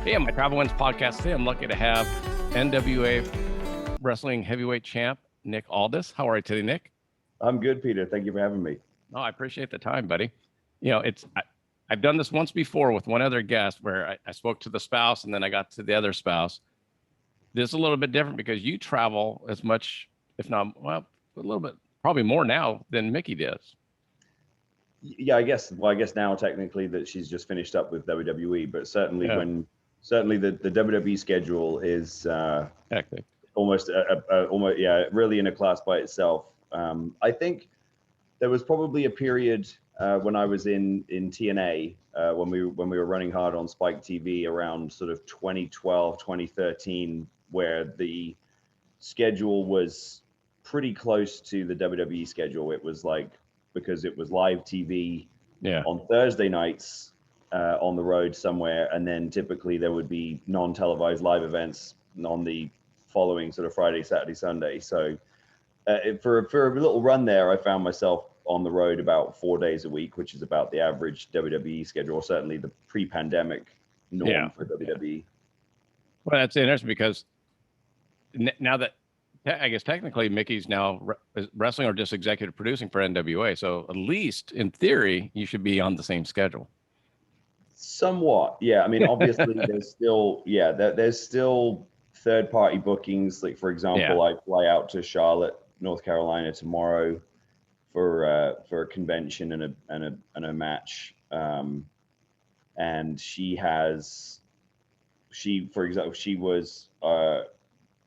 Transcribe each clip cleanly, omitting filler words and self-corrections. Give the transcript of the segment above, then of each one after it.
Hey, on my Travel Wins podcast today, I'm lucky to have NWA Wrestling Heavyweight Champ Nick Aldis. How are you today, Nick? I'm good, Peter. Thank you for having me. No, I appreciate the time, buddy. You know, I've done this once before with one other guest where I spoke to the spouse and then I got to the other spouse. This is a little bit different because you travel as much, if not, well, a little bit, probably more now than Mickie does. Yeah, I guess. Well, I guess now technically that she's just finished up with WWE, but certainly the WWE schedule is Hectic. almost really in a class by itself. I think there was probably a period when I was in TNA when we were running hard on Spike TV around sort of 2012, 2013, where the schedule was pretty close to the WWE schedule. It was like, because it was live TV on Thursday nights on the road somewhere, and then typically there would be non-televised live events on the following sort of Friday, Saturday, Sunday. So for a little run there, I found myself on the road about 4 days a week, which is about the average WWE schedule, or certainly the pre-pandemic norm for WWE. Well, that's interesting because now that I guess technically Mickey's now wrestling or just executive producing for NWA. So at least in theory, you should be on the same schedule. Somewhat. Yeah. I mean, obviously there's still third-party bookings. Like, for example, I fly out to Charlotte, North Carolina tomorrow for a convention and a match. And she was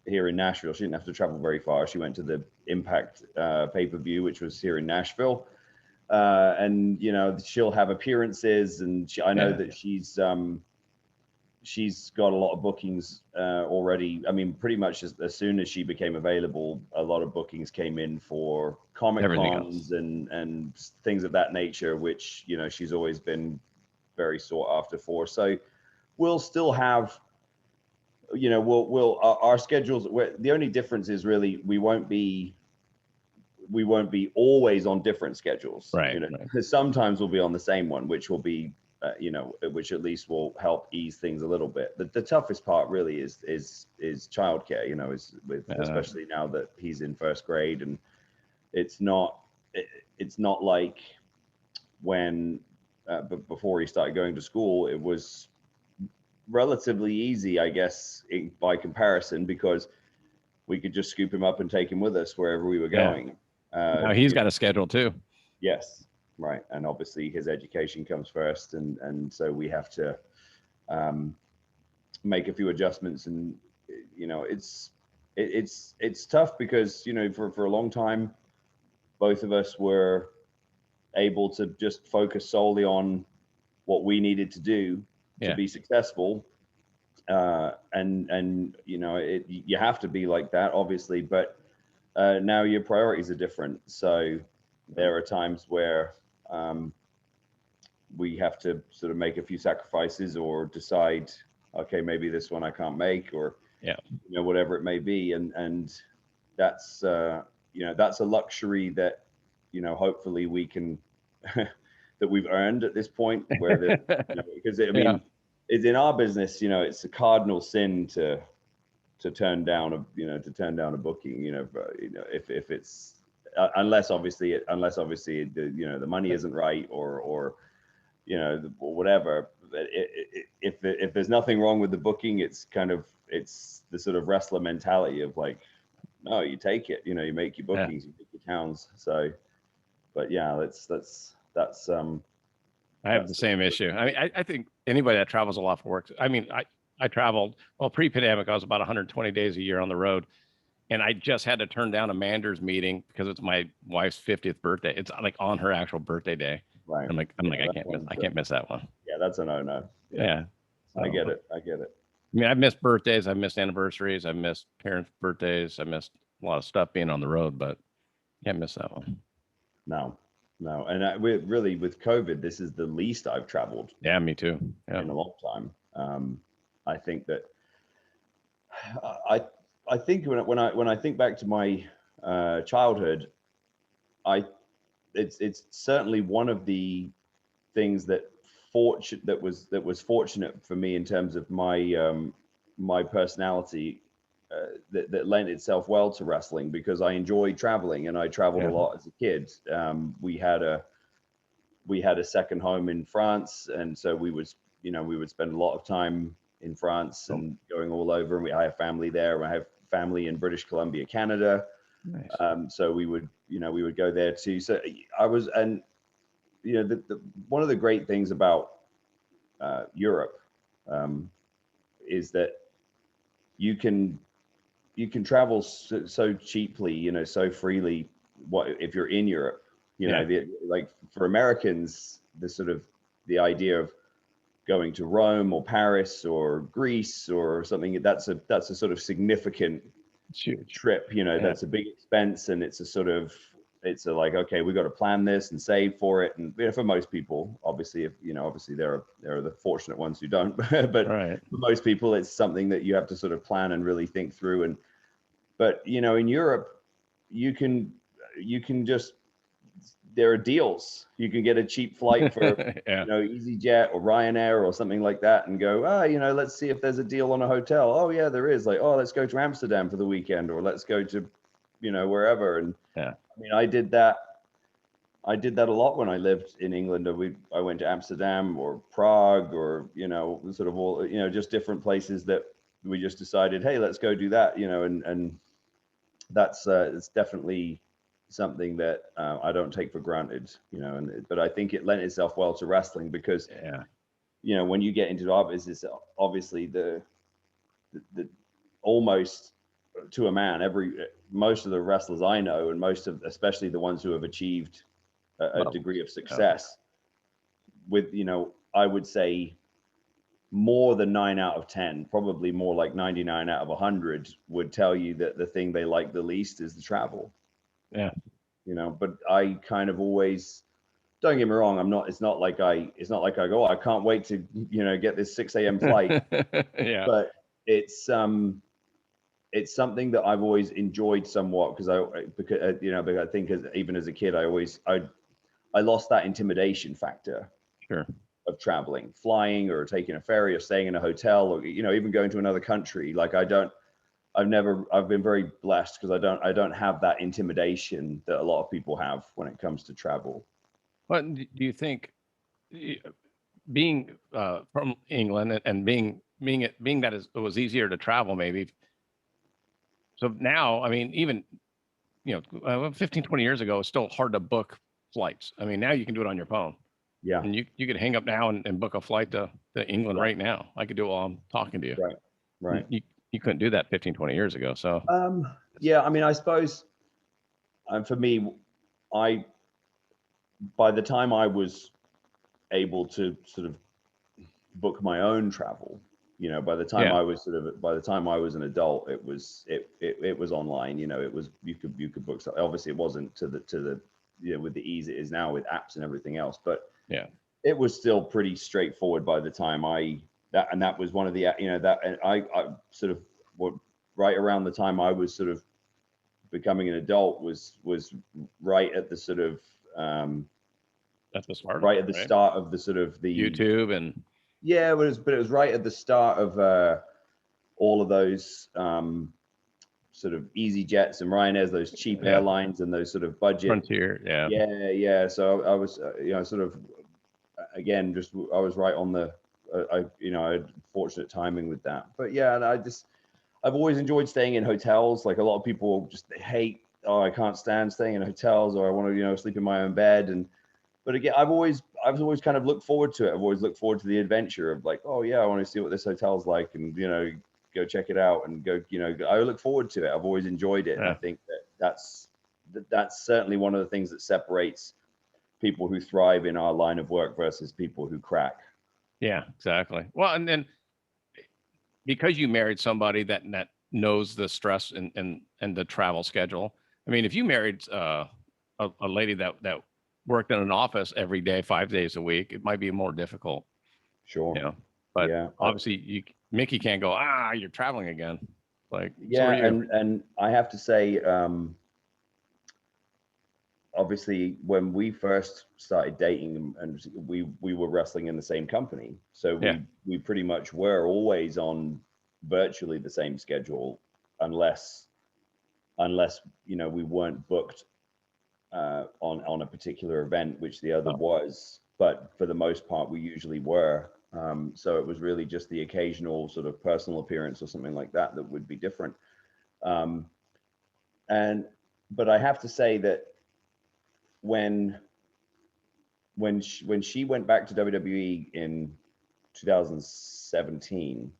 here in Nashville. She didn't have to travel very far. She went to the Impact pay-per-view, which was here in Nashville. And she'll have appearances, and I know that she's got a lot of bookings already. I mean, pretty much as soon as she became available, a lot of bookings came in for Comic-Cons and things of that nature, which she's always been very sought after for. So we'll still have, our schedules. The only difference is really we won't be always on different schedules, right? Because sometimes we'll be on the same one, which will be, which at least will help ease things a little bit. The toughest part really is childcare, especially now that he's in first grade, and it's not like when before he started going to school. It was relatively easy, I guess, by comparison, because we could just scoop him up and take him with us wherever we were going. Now he's got a schedule too. Yes, right. And obviously his education comes first, and so we have to make a few adjustments. And it's tough because for a long time both of us were able to just focus solely on what we needed to do to be successful. And you have to be like that, obviously, but now your priorities are different. So there are times where we have to sort of make a few sacrifices or decide, okay, maybe this one I can't make, or whatever it may be. And that's that's a luxury that hopefully we can that we've earned at this point, where because it's in our business, it's a cardinal sin to turn down a booking, if it's unless obviously the money isn't right or whatever. But if there's nothing wrong with the booking, it's the sort of wrestler mentality of like, no, you take it, you make your bookings, you make your towns. So, but that's I have the same issue. I mean, I think anybody that travels a lot for work. I mean, I traveled, pre-pandemic, I was about 120 days a year on the road. And I just had to turn down a Manders meeting because it's my wife's 50th birthday. It's like on her actual birthday day. Right. I'm like, I can't miss that one. Yeah, that's a no-no. Yeah. I get it. I mean, I've missed birthdays. I've missed anniversaries. I've missed parents' birthdays. I missed a lot of stuff being on the road, but can't miss that one. No. And with COVID, this is the least I've traveled. Yeah, me too. Yeah. In a long time. I think that I think when I think back to my childhood, it's certainly one of the things that fortunate that was fortunate for me in terms of my my personality, that lent itself well to wrestling, because I enjoyed traveling, and I traveled a lot as a kid. We had a second home in France, and so we would spend a lot of time in France and going all over. And I have family there. I have family in British Columbia, Canada. Nice. So we would go there too. So I was, and one of the great things about Europe is that you can travel so cheaply, so freely. If you're in Europe, like for Americans, the idea of going to Rome or Paris or Greece or something, that's a sort of significant trip. That's a big expense, and it's like, okay, we got to plan this and save for it. And for most people, obviously, obviously there are the fortunate ones who don't, but for most people, it's something that you have to sort of plan and really think through. But in Europe, you can just, there are deals. You can get a cheap flight for EasyJet or Ryanair or something like that, and go, let's see if there's a deal on a hotel. Oh yeah, there is. Like, oh, let's go to Amsterdam for the weekend, or let's go to wherever. And I mean, I did that a lot when I lived in England. I went to Amsterdam or Prague, or sort of all just different places that we just decided, hey, let's go do that. And that's it's definitely something that I don't take for granted, but I think it lent itself well to wrestling, because when you get into our business, obviously the almost to a man, most of the wrestlers I know, and especially the ones who have achieved a degree of success with, I would say more than 9 out of 10, probably more like 99 out of 100 would tell you that the thing they like the least is the travel. But I kind of always, don't get me wrong, it's not like I go, oh, I can't wait to, get this 6 a.m. flight. But it's something that I've always enjoyed somewhat, because I think even as a kid, I lost that intimidation factor of traveling, flying or taking a ferry or staying in a hotel, or, even going to another country. Like I've been very blessed, because I don't have that intimidation that a lot of people have when it comes to travel. But do you think, being from England and being that it was easier to travel, maybe? So now, I mean, even 15, 20 years ago, it's still hard to book flights. I mean, now you can do it on your phone. And you could hang up now and book a flight to England right now. I could do it while I'm talking to you. Right. You couldn't do that 15, 20 years ago. So I mean, I suppose for me, by the time I was able to sort of book my own travel, by the time I was an adult, it was online. It was, you could book stuff. Obviously it wasn't to the with the ease it is now with apps and everything else, but it was still pretty straightforward by the time that was one of the I sort of, right around the time I was sort of becoming an adult was right at the sort of at the start, right at the start of the sort of the YouTube. And it was right at the start of all of those sort of EasyJets and Ryanairs, those cheap airlines, and those sort of budget Frontier. So I was sort of, again, just I was right on the I had fortunate timing with that. But and I've always enjoyed staying in hotels. Like a lot of people they hate, I can't stand staying in hotels, or I want to sleep in my own bed. But again, I've always kind of looked forward to it. I've always looked forward to the adventure of like, oh yeah, I want to see what this hotel's like, and go check it out, and go, I look forward to it. I've always enjoyed it. And I think that's certainly one of the things that separates people who thrive in our line of work versus people who crack. Yeah, exactly. Well, and then because you married somebody that knows the stress and the travel schedule. I mean, if you married a lady that worked in an office every day, 5 days a week, it might be more difficult. Sure. But obviously Mickie can't go, you're traveling again. Like, and I have to say, obviously when we first started dating, and we were wrestling in the same company, so we pretty much were always on virtually the same schedule, unless we weren't booked on a particular event, which the other was. But for the most part, we usually were. So it was really just the occasional sort of personal appearance or something like that that would be different. But I have to say that when she went back to WWE in 2017,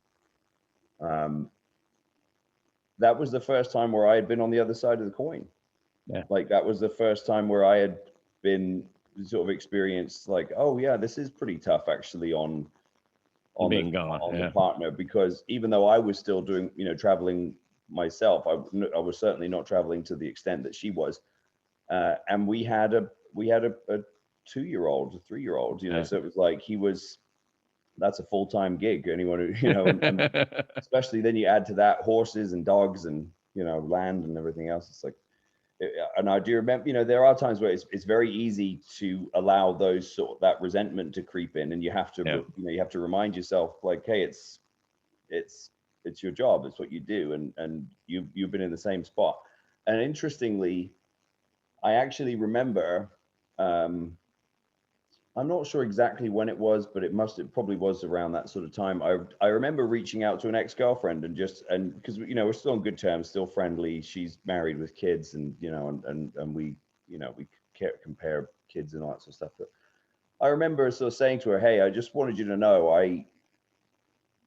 that was the first time where I had been on the other side of the coin. Yeah. Like that was the first time where I had been sort of experienced like, oh yeah, this is pretty tough actually on the partner, because even though I was still doing, traveling myself, I was certainly not traveling to the extent that she was. And we had a 2-year-old, a 3-year-old, so it was like that's a full-time gig. Anyone who, and especially then you add to that horses and dogs and, land and everything else. It's like, and I do remember, there are times where it's very easy to allow that resentment to creep in, and you have to, you have to remind yourself like, hey, it's your job, it's what you do, and you've been in the same spot. And interestingly, I actually remember, I'm not sure exactly when it was, but it probably was around that sort of time. I remember reaching out to an ex-girlfriend and because we're still on good terms, still friendly. She's married with kids, and and we we compare kids and all that sort of stuff. But I remember sort of saying to her, "Hey, I just wanted you to know,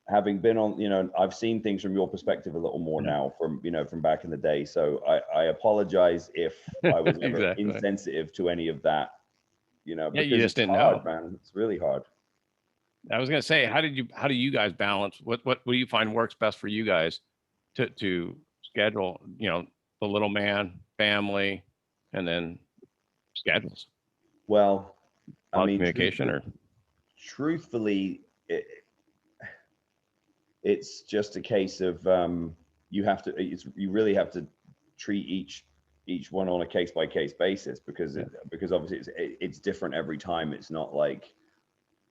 having been on, I've seen things from your perspective a little more now from back in the day. So I apologize if I was ever insensitive to any of that." Because you just didn't know, man. It's really hard. I was going to say, how do you guys balance? What do you find works best for you guys to schedule, the little man, family, and then schedules? Well, I mean, communication truthfully, it's just a case of you really have to treat each one on a case-by-case basis, because obviously it's different every time. It's not like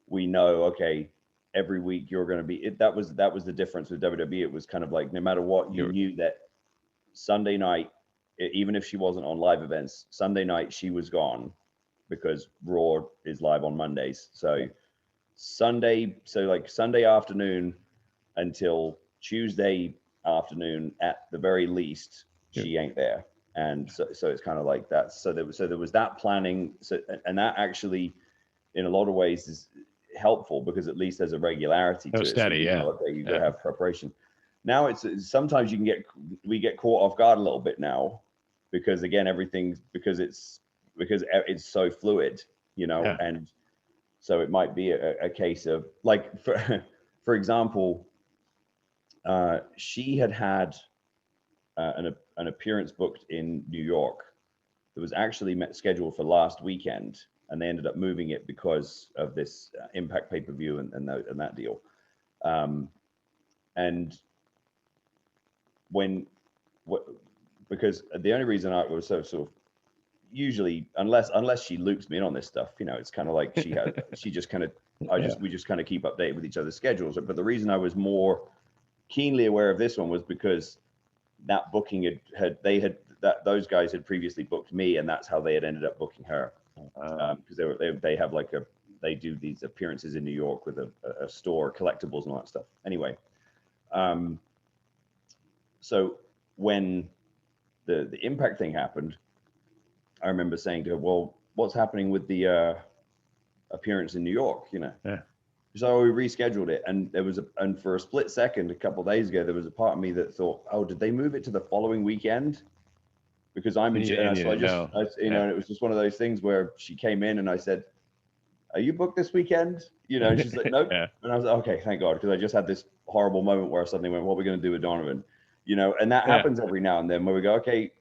we know, okay, every week you're going to be that was the difference with WWE. It was kind of like, no matter what, you knew that Sunday night, even if she wasn't on live events, Sunday night she was gone, because Raw is live on Mondays. So Sunday afternoon until Tuesday afternoon at the very least, she ain't there. And so it's kind of like that. So there was that planning. So, and that actually, in a lot of ways, is helpful, because at least there's a regularity to it. Steady, so you got to have preparation. Now it's sometimes we get caught off guard a little bit now, because again, because it's so fluid, and so it might be a case of like, for example, she had an appearance booked in New York that was actually scheduled for last weekend, and they ended up moving it because of this Impact pay-per-view and that deal. And because the only reason I was so sort of, usually, unless she loops me in on this stuff, it's kind of like she just kind of, we just kind of keep updated with each other's schedules. But the reason I was more keenly aware of this one was because that booking those guys had previously booked me, and that's how they had ended up booking her, because they do these appearances in New York with a store, collectibles and all that stuff. Anyway, so when the Impact thing happened, I remember saying to her, "Well, what's happening with the appearance in New York?" So we rescheduled it, and and for a split second, a couple of days ago, there was a part of me that thought, "Oh, did they move it to the following weekend?" Because I'm in, and so and it was just one of those things where she came in, and I said, "Are you booked this weekend?" And she's like, "Nope." And I was like, "Okay, thank God," because I just had this horrible moment where I suddenly went, "What are we going to do with Donovan?" And that happens every now and then, where we go, "Okay,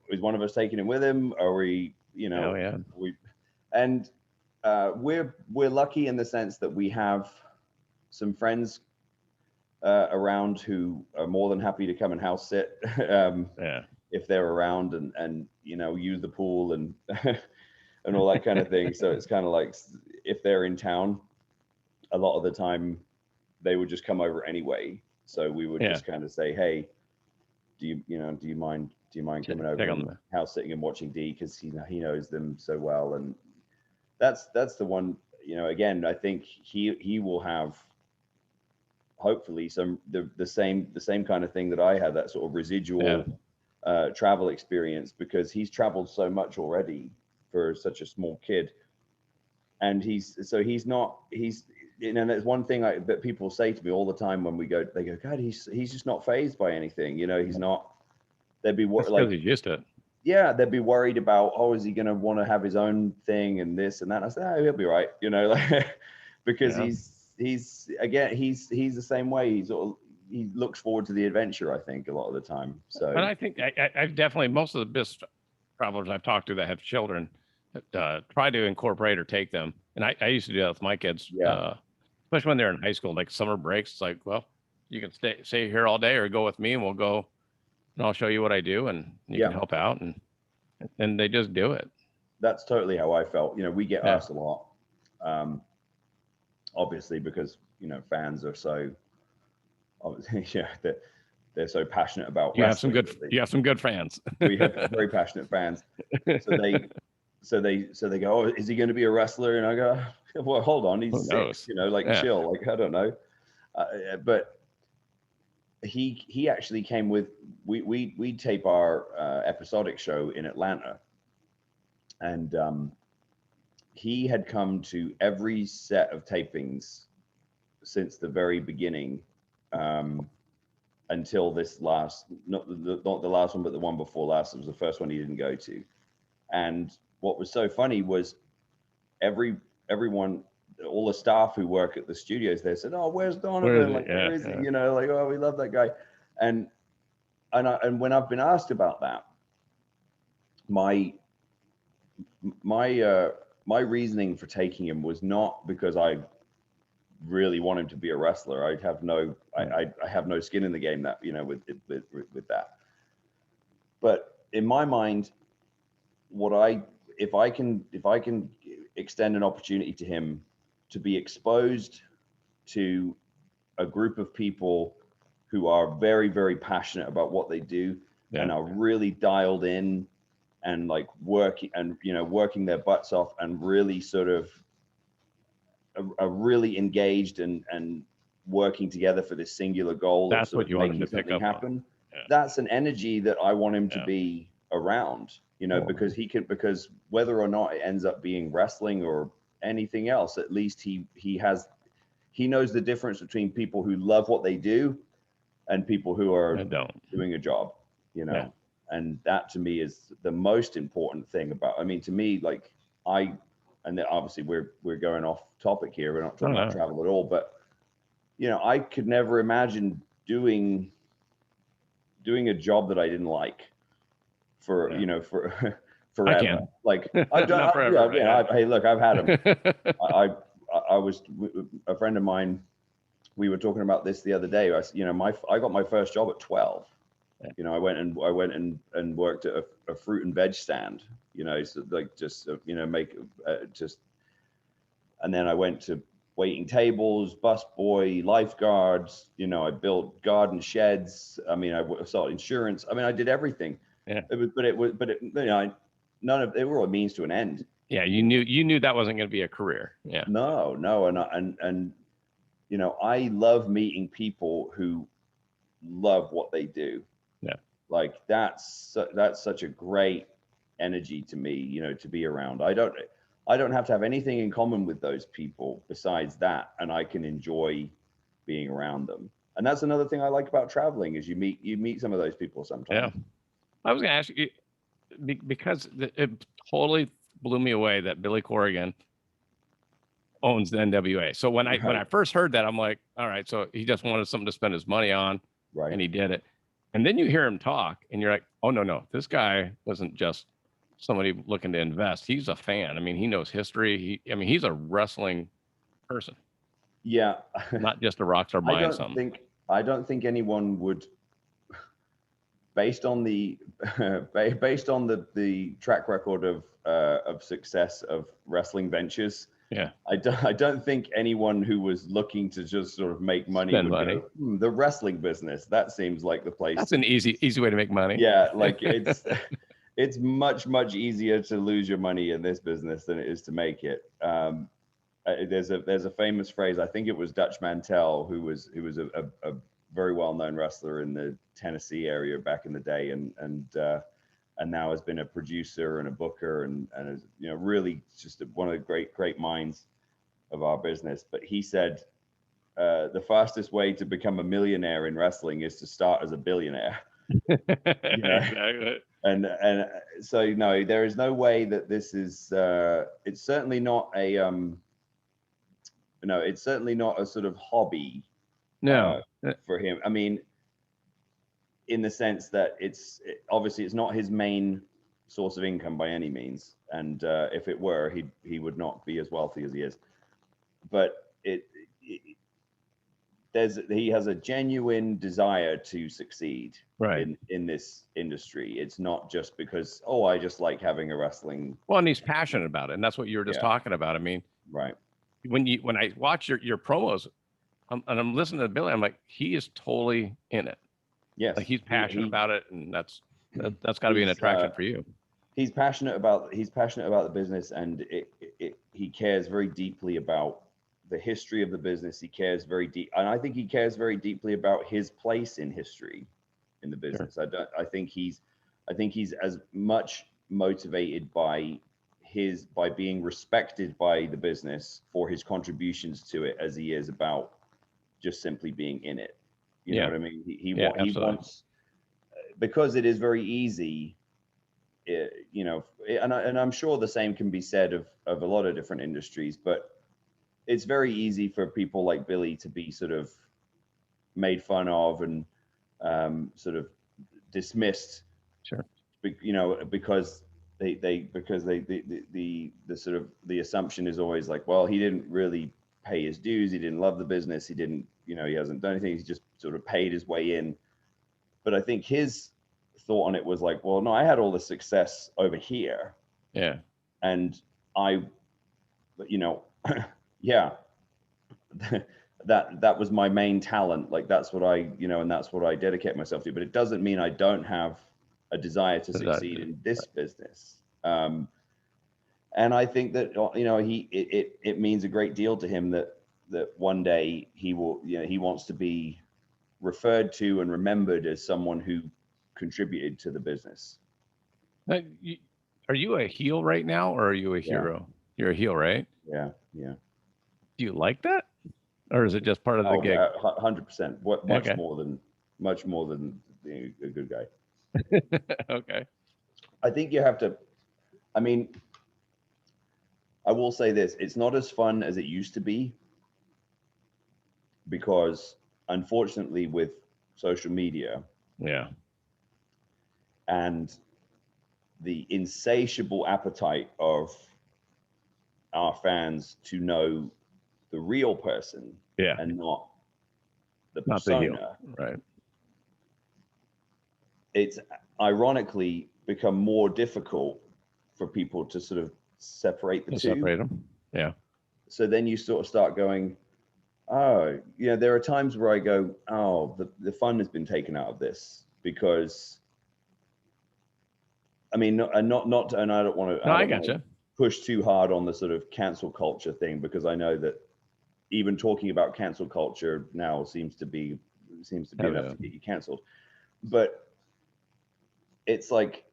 is one of us taking him with him? Are we, and we're lucky in the sense that we have some friends around who are more than happy to come and house sit. if they're around and you know, use the pool and and all that kind of thing. So it's kind of like if they're in town, a lot of the time they would just come over anyway. So we would just kind of say, hey, do you mind coming over and house sitting and watching D, because he knows them so well. And that's the one, you know, again, I think he will have hopefully the same kind of thing that I had, that sort of residual travel experience, because he's traveled so much already for such a small kid. And he's you know, there's one thing that people say to me all the time when we go, they go, God, he's just not fazed by anything. You know, he's not. They'd be like, he's used to it. Yeah, they'd be worried about, oh, is he going to want to have his own thing and this and that? And I said, oh, he'll be right. You know, like, because he's the same way. He looks forward to the adventure, I think, a lot of the time. So, and I think I've definitely, most of the best travelers I've talked to that have children, try to incorporate or take them. And I used to do that with my kids, especially when they're in high school, like summer breaks. It's like, well, you can stay here all day or go with me and we'll go and I'll show you what I do and you can help out. And they just do it. That's totally how I felt. You know, we get asked a lot, obviously, because, you know, fans are so, obviously, they're so passionate about wrestling. You have some good fans. We have very passionate fans. So they go, oh, is he going to be a wrestler? And I go, well, hold on, he's 6, you know, like chill, like I don't know. But he actually came with, we tape our episodic show in Atlanta, and he had come to every set of tapings since the very beginning, until this last, not the last one, but the one before last. It was the first one he didn't go to. And what was so funny was everyone, all the staff who work at the studios, they said, oh, where's Donovan? Where is he? You know, like, oh, we love that guy. And when I've been asked about that, my reasoning for taking him was not because I really want him to be a wrestler. I have no skin in the game, that, you know, with that. But in my mind, if I can extend an opportunity to him to be exposed to a group of people who are very, very passionate about what they do and are really dialed in and like working their butts off and really sort of are really engaged and working together for this singular goal. That's what you want him to pick up happen. That's an energy that I want him to be around, you know, because whether or not it ends up being wrestling or anything else, at least he knows the difference between people who love what they do and people who are doing a job, you know. And that to me is the most important thing about, I mean, to me, like and then obviously we're going off topic here. We're not talking about travel at all, but you know, I could never imagine doing a job that I didn't like for, you know, for forever. Like I've done, hey, look, I've had them. I was a friend of mine. We were talking about this the other day. I got my first job at 12. You know, I went and worked at a fruit and veg stand. You know, so like just you know, and then I went to waiting tables, bus boy, lifeguards. You know, I built garden sheds. I mean, I sold insurance. I mean, I did everything. Yeah. But it you know, none of it were a means to an end. Yeah, you knew that wasn't going to be a career. Yeah. No, and you know, I love meeting people who love what they do. Yeah. Like that's such a great energy to me, you know, to be around. I don't have to have anything in common with those people besides that, and I can enjoy being around them. And that's another thing I like about traveling is you meet some of those people sometimes. Yeah. I was going to ask you, because it totally blew me away that Billy Corrigan owns the NWA. So when I first heard that, I'm like, all right, so he just wanted something to spend his money on, right? And he did it. And then you hear him talk, and you're like, oh no, this guy wasn't just somebody looking to invest. He's a fan. I mean, he knows history. He's a wrestling person. Yeah, not just a rock star buying something. I don't think anyone would. based on the based on the track record of success of wrestling ventures, yeah, I don't think anyone who was looking to just sort of make money spend would money. go, the wrestling business, that seems like the place. That's an easy way to make money. Yeah, like it's much easier to lose your money in this business than it is to make it. There's a famous phrase, I think it was Dutch Mantel, who was a very well-known wrestler in the Tennessee area back in the day, and now has been a producer and a booker and is, you know, really just one of the great minds of our business. But he said the fastest way to become a millionaire in wrestling is to start as a billionaire. You know? Exactly. And so no, there is no way that this is it's certainly not a it's certainly not a sort of hobby for him. I mean, in the sense that obviously it's not his main source of income by any means, and if it were, he would not be as wealthy as he is. But he has a genuine desire to succeed in this industry. It's not just because, oh, I just like having a wrestling. Well, and he's passionate about it, and that's what you were just talking about. I mean, right. When I watch your promos, and I'm listening to Billy, I'm like, he is totally in it. Yes, like he's passionate about it, and that's got to be an attraction for you. He's passionate about the business, and he cares very deeply about the history of the business. He cares very deep, and I think he cares very deeply about his place in history in the business. Sure. I think he's as much motivated by being respected by the business for his contributions to it as he is about just simply being in it. You know what I mean? He wants, because it is very easy, you know, and I'm sure the same can be said of a lot of different industries, but it's very easy for people like Billy to be sort of made fun of and sort of dismissed. Sure. You know, because the sort of the assumption is always like, well, he didn't really pay his dues. He didn't love the business. He didn't, you know, he hasn't done anything. He's just sort of paid his way in. But I think his thought on it was like, well, no, I had all the success over here. Yeah. And I, you know, yeah, that was my main talent. Like, that's what I, you know, and that's what I dedicate myself to. But it doesn't mean I don't have a desire to succeed in this business. And I think that, you know, it means a great deal to him that one day he will, you know, he wants to be referred to and remembered as someone who contributed to the business. Now, are you a heel right now, or are you a hero? You're a heel, right? Yeah. Do you like that, or is it just part of the gig? 100%. Much more than being a good guy. Okay. I think you have to. I mean, I will say this: it's not as fun as it used to be, because unfortunately, with social media, and the insatiable appetite of our fans to know the real person, and not the persona, not the heel. Right? It's ironically become more difficult for people to sort of separate the two. Separate them. Yeah. So then you sort of start going, oh, you know, there are times where I go, oh, the fun has been taken out of this, because, I mean, and I don't want to. No, I gotcha. Push too hard on the sort of cancel culture thing, because I know that even talking about cancel culture now seems to be enough to get you canceled. But it's like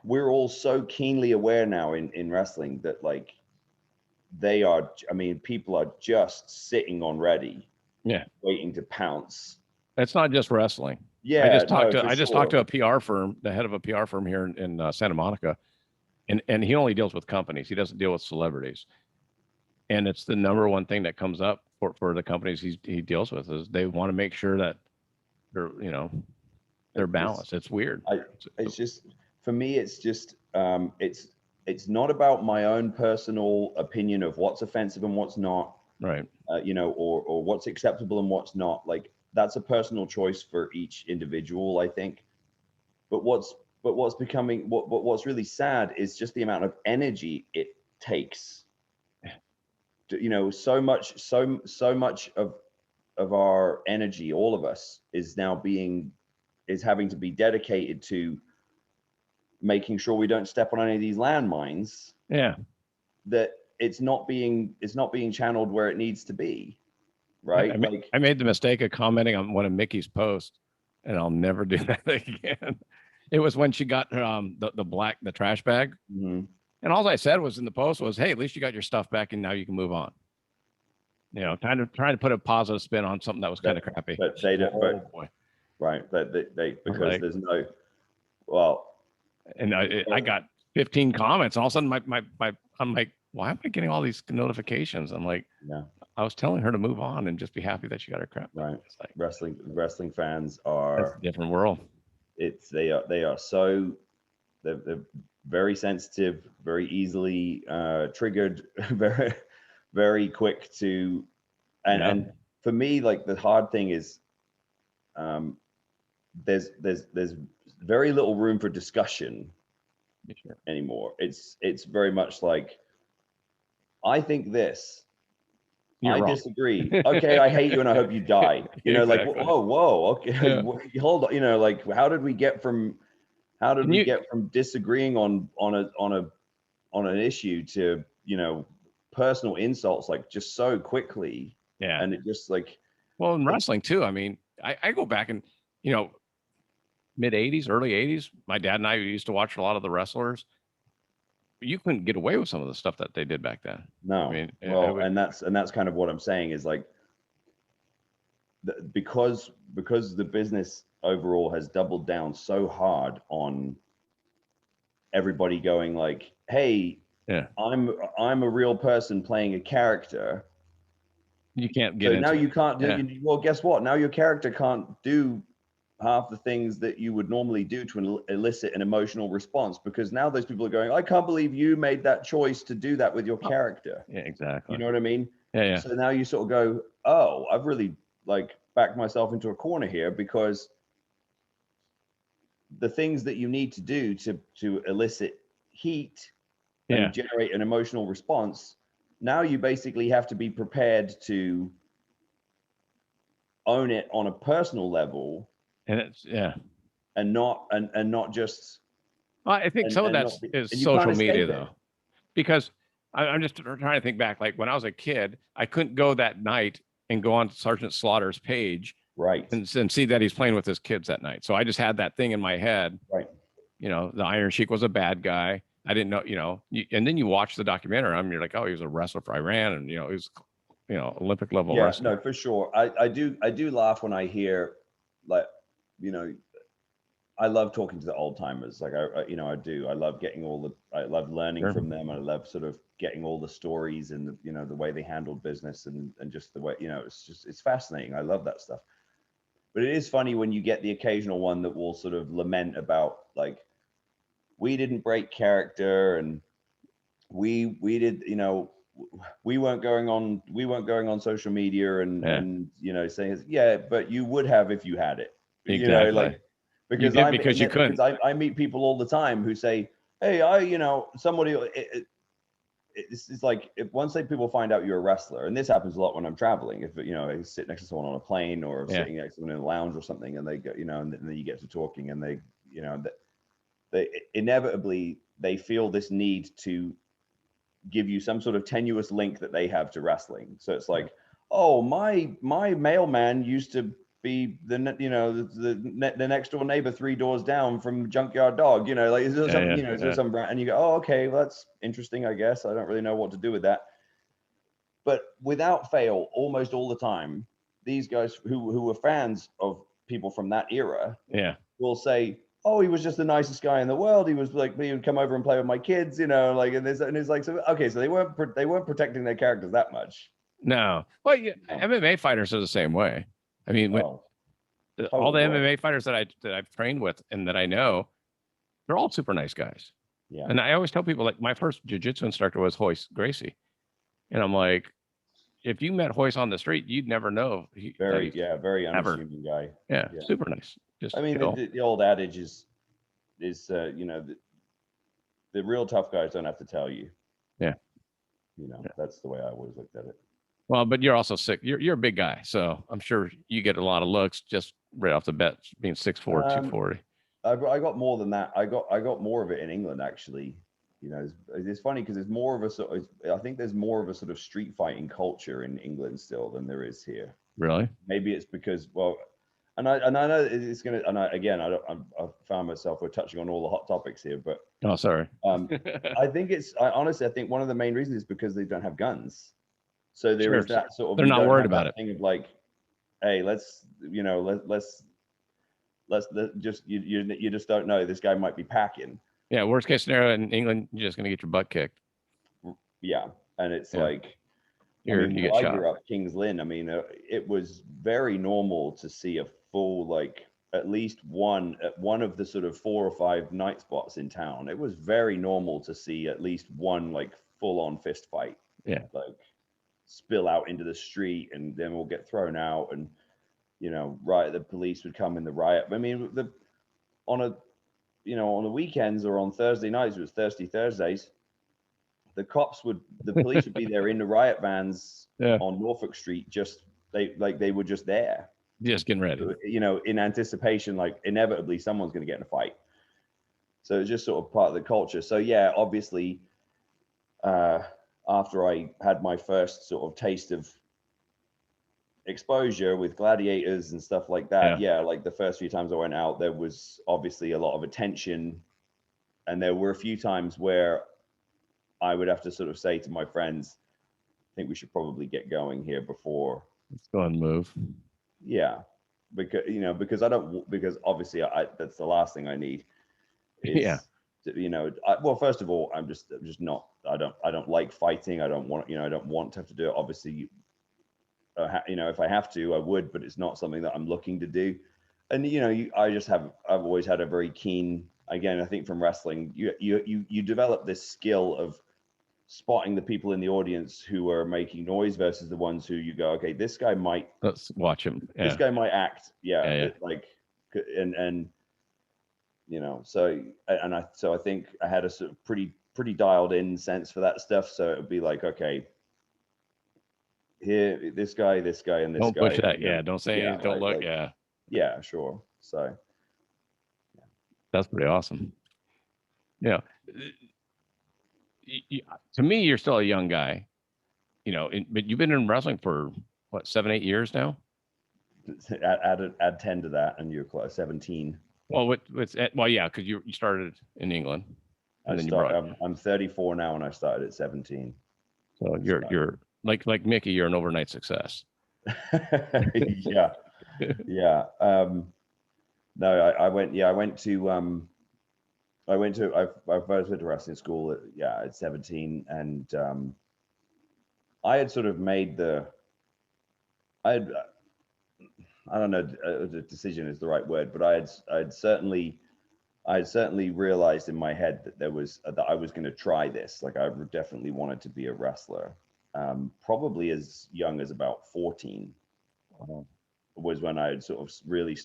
we're all so keenly aware now in wrestling that, like, people are just sitting on ready, waiting to pounce. It's not just wrestling. Yeah, I just talked to a PR firm, the head of a PR firm here in Santa Monica, and he only deals with companies. He doesn't deal with celebrities. And it's the number one thing that comes up for the companies he deals with, is they want to make sure that they're balanced. It's weird. It's just, for me, it's just, it's not about my own personal opinion of what's offensive and what's not, right? Or what's acceptable and what's not. Like, that's a personal choice for each individual, I think. what's really sad is just the amount of energy it takes. You know, so much of our energy, all of us, is having to be dedicated to making sure we don't step on any of these landmines. Yeah. That it's not being channeled where it needs to be. Right. I made the mistake of commenting on one of Mickie's posts, and I'll never do that again. It was when she got the trash bag. Mm-hmm. And all I said was in the post was, "Hey, at least you got your stuff back, and now you can move on." You know, trying to put a positive spin on something that was kind of crappy. But they don't. Boy. Right. They because there's no. Well. And I got 15 comments, and all of a sudden I'm like, why am I getting all these notifications? I'm like, yeah. I was telling her to move on and just be happy that she got her crap. Right. It's like, wrestling fans are a different world. They are so they're very sensitive, very easily triggered, very, very quick to, and for me, like the hard thing is, there's very little room for discussion anymore. It's very much like, I think this. I disagree. Okay, I hate you and I hope you die. You know, exactly. Like, whoa, okay, yeah. Hold on. You know, like, how did we get from disagreeing on an issue to, you know, personal insults, like, just so quickly? Yeah. And it just like, well, in wrestling too. I mean, I go back and, you know, mid 80s, early 80s, my dad and I used to watch a lot of the wrestlers. You couldn't get away with some of the stuff that they did back then. No. I mean, well, and that's kind of what I'm saying is like, because the business overall has doubled down so hard on everybody going like, hey, yeah, I'm a real person playing a character. You can't get into now you can't do. Yeah. Well, guess what? Now your character can't do half the things that you would normally do to elicit an emotional response, because now those people are going, I can't believe you made that choice to do that with your character. Yeah, exactly. You know what I mean? Yeah. So now you sort of go, oh, I've really like backed myself into a corner here, because the things that you need to do to elicit heat and generate an emotional response, now you basically have to be prepared to own it on a personal level. And it's and not just. I think some of that is social media though, because I'm just trying to think back. Like when I was a kid, I couldn't go that night and go on Sergeant Slaughter's page, right, and see that he's playing with his kids that night. So I just had that thing in my head, right. You know, the Iron Sheik was a bad guy. I didn't know, you know, and then you watch the documentary. You're like, oh, he was a wrestler for Iran, and you know, he was, you know, Olympic level wrestler. No, for sure. I do laugh when I hear, like, you know, I love talking to the old timers. Like I do. I love getting I love learning from them. I love sort of getting all the stories and the, you know, the way they handled business and just the way, you know, it's fascinating. I love that stuff. But it is funny when you get the occasional one that will sort of lament about like, we didn't break character and we did, you know, we weren't going on social media and you know, saying, yeah, but you would have if you had it. Exactly. You know, like, because you couldn't. I meet people all the time who say, hey, you know, somebody, it's like, once people find out you're a wrestler, and this happens a lot when I'm traveling, if, you know, I sit next to someone on a plane or sitting next to someone in a lounge or something, and they go, you know, and then you get to talking and they, you know, they inevitably, they feel this need to give you some sort of tenuous link that they have to wrestling. So it's like, oh, my mailman used to be the next door neighbor 3 doors down from Junkyard Dog, you know, like, is there something, you know, is there some brand? And you go, oh, okay, well, that's interesting, I guess. I don't really know what to do with that. But without fail, almost all the time, these guys who were fans of people from that era will say, oh, he was just the nicest guy in the world. He was like, he would come over and play with my kids, you know, like, and it's like, so, okay, so they weren't protecting their characters that much. No. Well, MMA fighters are the same way. I mean, all the MMA fighters that I've trained with and that I know, they're all super nice guys. Yeah. And I always tell people, like, my first jiu-jitsu instructor was Hoist Gracie. And I'm like, if you met Hoist on the street, you'd never know. Very unassuming guy. Yeah, super nice. I mean, the old adage is, is, the real tough guys don't have to tell you. Yeah. That's the way I always looked at it. Well, but you're also sick. You're a big guy, so I'm sure you get a lot of looks just right off the bat, being 6'4", 240. I got more than that. I got more of it in England, actually. It's funny because there's more of I think there's more of a sort of street fighting culture in England still than there is here. Really? Maybe it's because, well, and I know it's gonna, and I found myself, we're touching on all the hot topics here, but oh, sorry. I think honestly, I think one of the main reasons is because they don't have guns. So there is that sort of, they're not worried about it. Thing of like, hey, let's just, you just don't know, this guy might be packing. Yeah, worst case scenario in England, you're just gonna get your butt kicked. Yeah, and it's like, you get shot. I grew up Kings Lynn. I mean, it was very normal to see a full, like, at least one of the sort of 4 or 5 night spots in town. It was very normal to see at least one, like, full-on fist fight. Yeah, like spill out into the street, and then we'll get thrown out, and riot. The police would come in the riot. I mean, on the weekends or on Thursday nights, it was Thirsty Thursdays. The police would be there in the riot vans on Norfolk Street. They were just there, just getting ready. In anticipation, like inevitably someone's going to get in a fight. So it's just sort of part of the culture. So yeah, obviously, after I had my first sort of taste of exposure with gladiators and stuff like that, like the first few times I went out, there was obviously a lot of attention, and there were a few times where I would have to sort of say to my friends, I think we should probably get going here before. Let's go and move. Yeah, because obviously that's the last thing I need. Well, first of all, I'm just not. I don't like fighting. I don't want to have to do it. Obviously, if I have to, I would, but it's not something that I'm looking to do. And I've always had a very keen. Again, I think from wrestling, you develop this skill of spotting the people in the audience who are making noise versus the ones who you go, okay, this guy might. Let's watch him. Yeah. This guy might act. Yeah. Like, and so I think I had a sort of pretty dialed in sense for that stuff. So it would be like, okay, here, this guy, and this guy. Don't push that. Yeah. Don't say anything. Don't look. Yeah. Yeah, sure. So that's pretty awesome. Yeah. To me, you're still a young guy, but you've been in wrestling for what, 7-8 years now? Add 10 to that, and you're close. 17. Well, yeah, because you started in England, and then I'm 34 now, and I started at 17. So you're like Mickie, you're an overnight success. Yeah. No, I first went to wrestling school at 17, and I had sort of made I don't know, the decision is the right word, but I had certainly realized in my head that that I was going to try this. Like, I definitely wanted to be a wrestler. Probably as young as about 14 was when I had sort of really,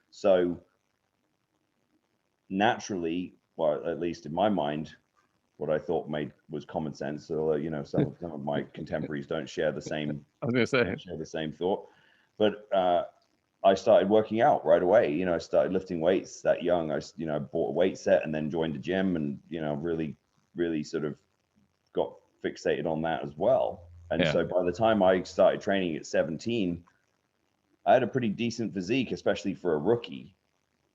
so naturally, well, at least in my mind, what I thought was common sense. So, some of my contemporaries don't share the same. I was going to say, share the same thought, but I started working out right away. I started lifting weights that young. I bought a weight set and then joined a gym, and really, really sort of got fixated on that as well. And so by the time I started training at 17, I had a pretty decent physique, especially for a rookie.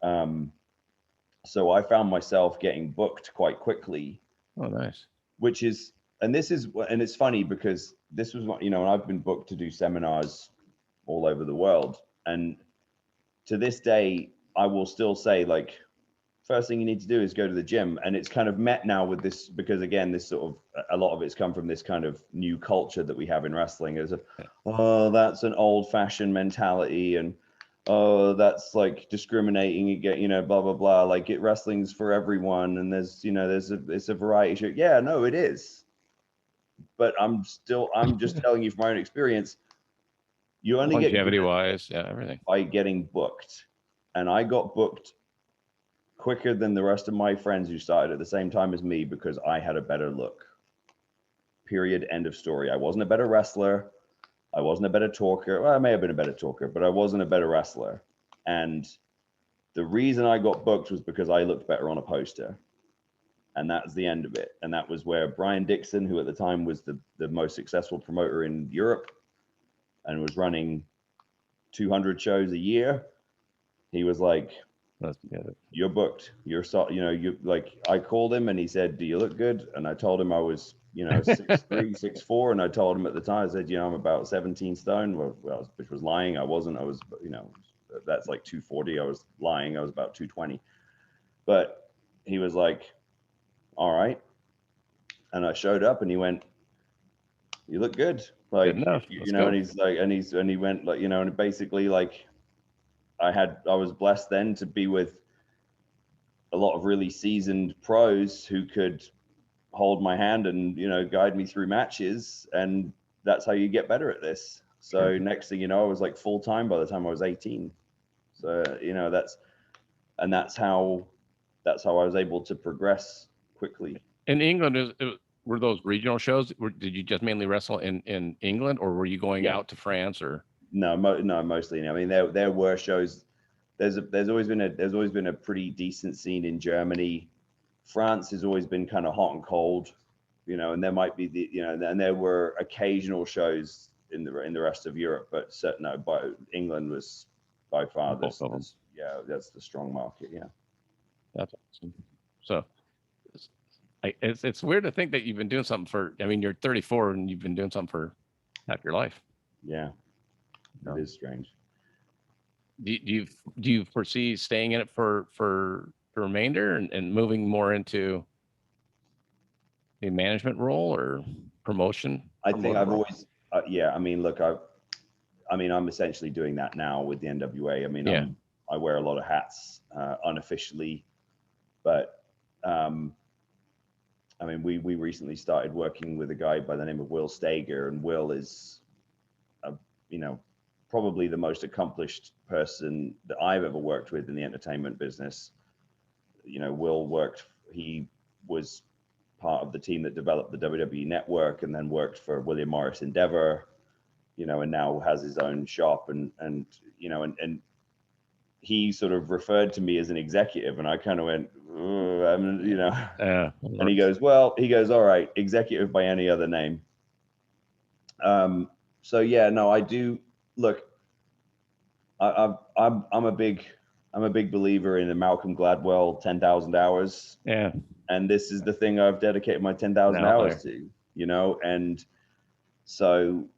So I found myself getting booked quite quickly. Oh, nice. And it's funny because this was what, I've been booked to do seminars all over the world. And to this day, I will still say, like, first thing you need to do is go to the gym. And it's kind of met now with this, because again, this sort of, a lot of it's come from this kind of new culture that we have in wrestling is, oh, that's an old fashioned mentality. And, oh, that's like discriminating again, blah, blah, blah. Like, wrestling's for everyone. And it's a variety show. Yeah, no, it is. But I'm just telling you from my own experience, you only longevity wise, everything by getting booked. And I got booked quicker than the rest of my friends who started at the same time as me because I had a better look. Period. End of story. I wasn't a better wrestler. I wasn't a better talker. Well, I may have been a better talker, but I wasn't a better wrestler. And the reason I got booked was because I looked better on a poster. And that's the end of it. And that was where Brian Dixon, who at the time was the most successful promoter in Europe and was running 200 shows a year, he was like, you're booked. You're so, you know, you like, I called him and he said, do you look good? And I told him I was, you know, 6'3", 6'4". And I told him at the time, I said, you know, I'm about 17 stone, well, which was lying. I wasn't, I was, you know, that's like 240. I was lying. I was about 220. But he was like, all right. And I showed up and he went, you look good. Like, you know, and he's like, and he went like, you know, and basically like, I was blessed then to be with a lot of really seasoned pros who could hold my hand and, you know, guide me through matches. And that's how you get better at this. So next thing you know, I was like full time by the time I was 18. So, you know, that's how I was able to progress quickly. In England, were those regional shows? Did you just mainly wrestle in England, or were you going out to France or? No, mostly. I mean, there were shows. There's always been a pretty decent scene in Germany. France has always been kind of hot and cold, you know, and there might be and there were occasional shows in the rest of Europe, but England was by far that's the strong market. Yeah, that's awesome. So it's weird to think that you've been doing something for. I mean, you're 34 and you've been doing something for half your life. Yeah. It is strange. Do you foresee staying in it for the remainder and moving more into a management role or promotion? I think I've always, I mean, look, I'm essentially doing that now with the NWA. I mean, I wear a lot of hats unofficially, but I mean, we recently started working with a guy by the name of Will Stager, and Will is, you know, probably the most accomplished person that I've ever worked with in the entertainment business. You know, he was part of the team that developed the WWE Network and then worked for William Morris Endeavor, you know, and now has his own shop and you know, and he sort of referred to me as an executive and I kind of went, you know, and he goes, all right, executive by any other name. So yeah, no, I do. Look, I'm a big believer in the Malcolm Gladwell 10,000 hours. Yeah. And this is the thing I've dedicated my 10,000 hours to, you know, and so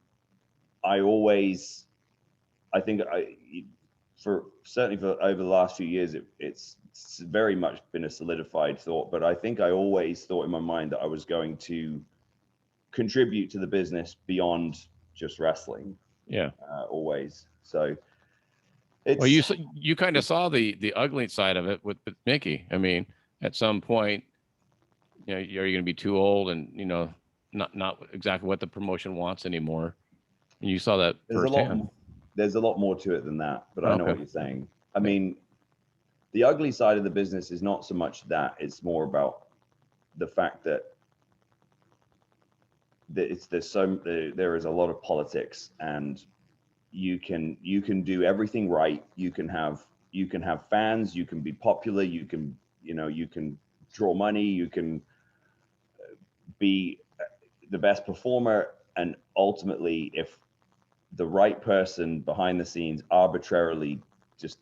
I think certainly for over the last few years, it's very much been a solidified thought, but I think I always thought in my mind that I was going to contribute to the business beyond just wrestling. Yeah. Always. So well, you kind of saw the ugly side of it with Mickie. I mean, at some point, you know, are you going to be too old and, you know, not exactly what the promotion wants anymore? And you saw that firsthand. There's a lot more to it than that, but I know what you're saying. I mean, the ugly side of the business is not so much that, it's more about the fact that there is a lot of politics, and you can do everything right. You can have fans, you can be popular, you can draw money, you can be the best performer, and ultimately if the right person behind the scenes arbitrarily just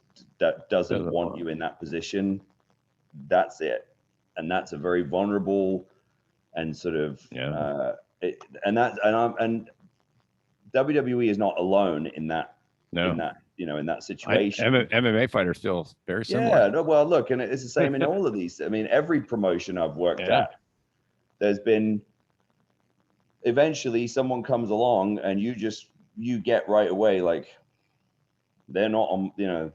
doesn't want you in that position, that's it. And that's a very vulnerable and sort of and WWE is not alone in that. No. In that situation. MMA fighters still very similar. Yeah, no, well, look, and it's the same in all of these. I mean, every promotion I've worked at, there's been eventually someone comes along and you get right away like they're not on, you know,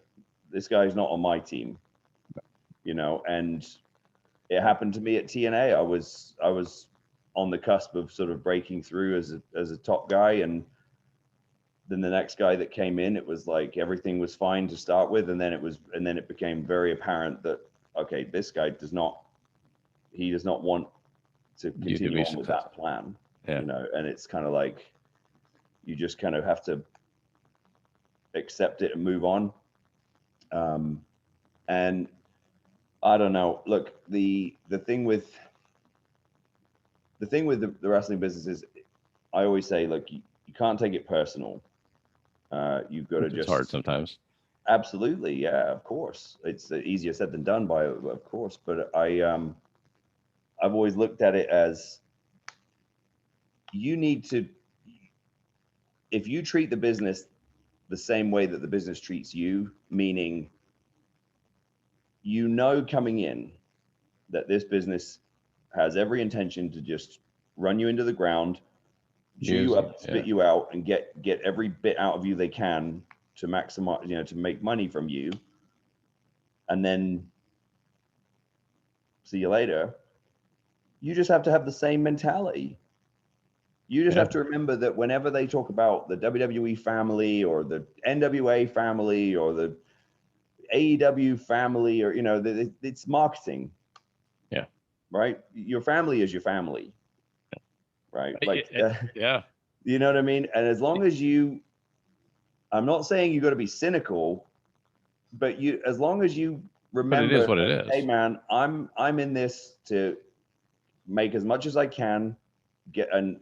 this guy's not on my team, you know. And it happened to me at TNA. I was on the cusp of sort of breaking through as a top guy, and then the next guy that came in, it was like everything was fine to start with, and then it became very apparent that okay, this guy does not want to continue on with that plan, you know, and it's kind of like, you just kind of have to accept it and move on. And I don't know, look, the thing with the wrestling business is, I always say, look, you can't take it personal. You've got to It's hard sometimes. Absolutely, yeah, of course. It's easier said than done, of course. But I've always looked at it as, you need to, if you treat the business the same way that the business treats you, meaning, you know, coming in, that this business has every intention to just run you into the ground, chew you up, spit you out, and get every bit out of you they can to maximize, you know, to make money from you, and then see you later. You just have to have the same mentality. You just have to remember that whenever they talk about the WWE family or the NWA family or the AEW family, or, you know, it's marketing. Yeah. Right. Your family is your family. Right. Like, yeah. You know what I mean? And as long as you, I'm not saying you got to be cynical, but as long as you remember, but it is what it is. Hey man, I'm in this to make as much as I can, get and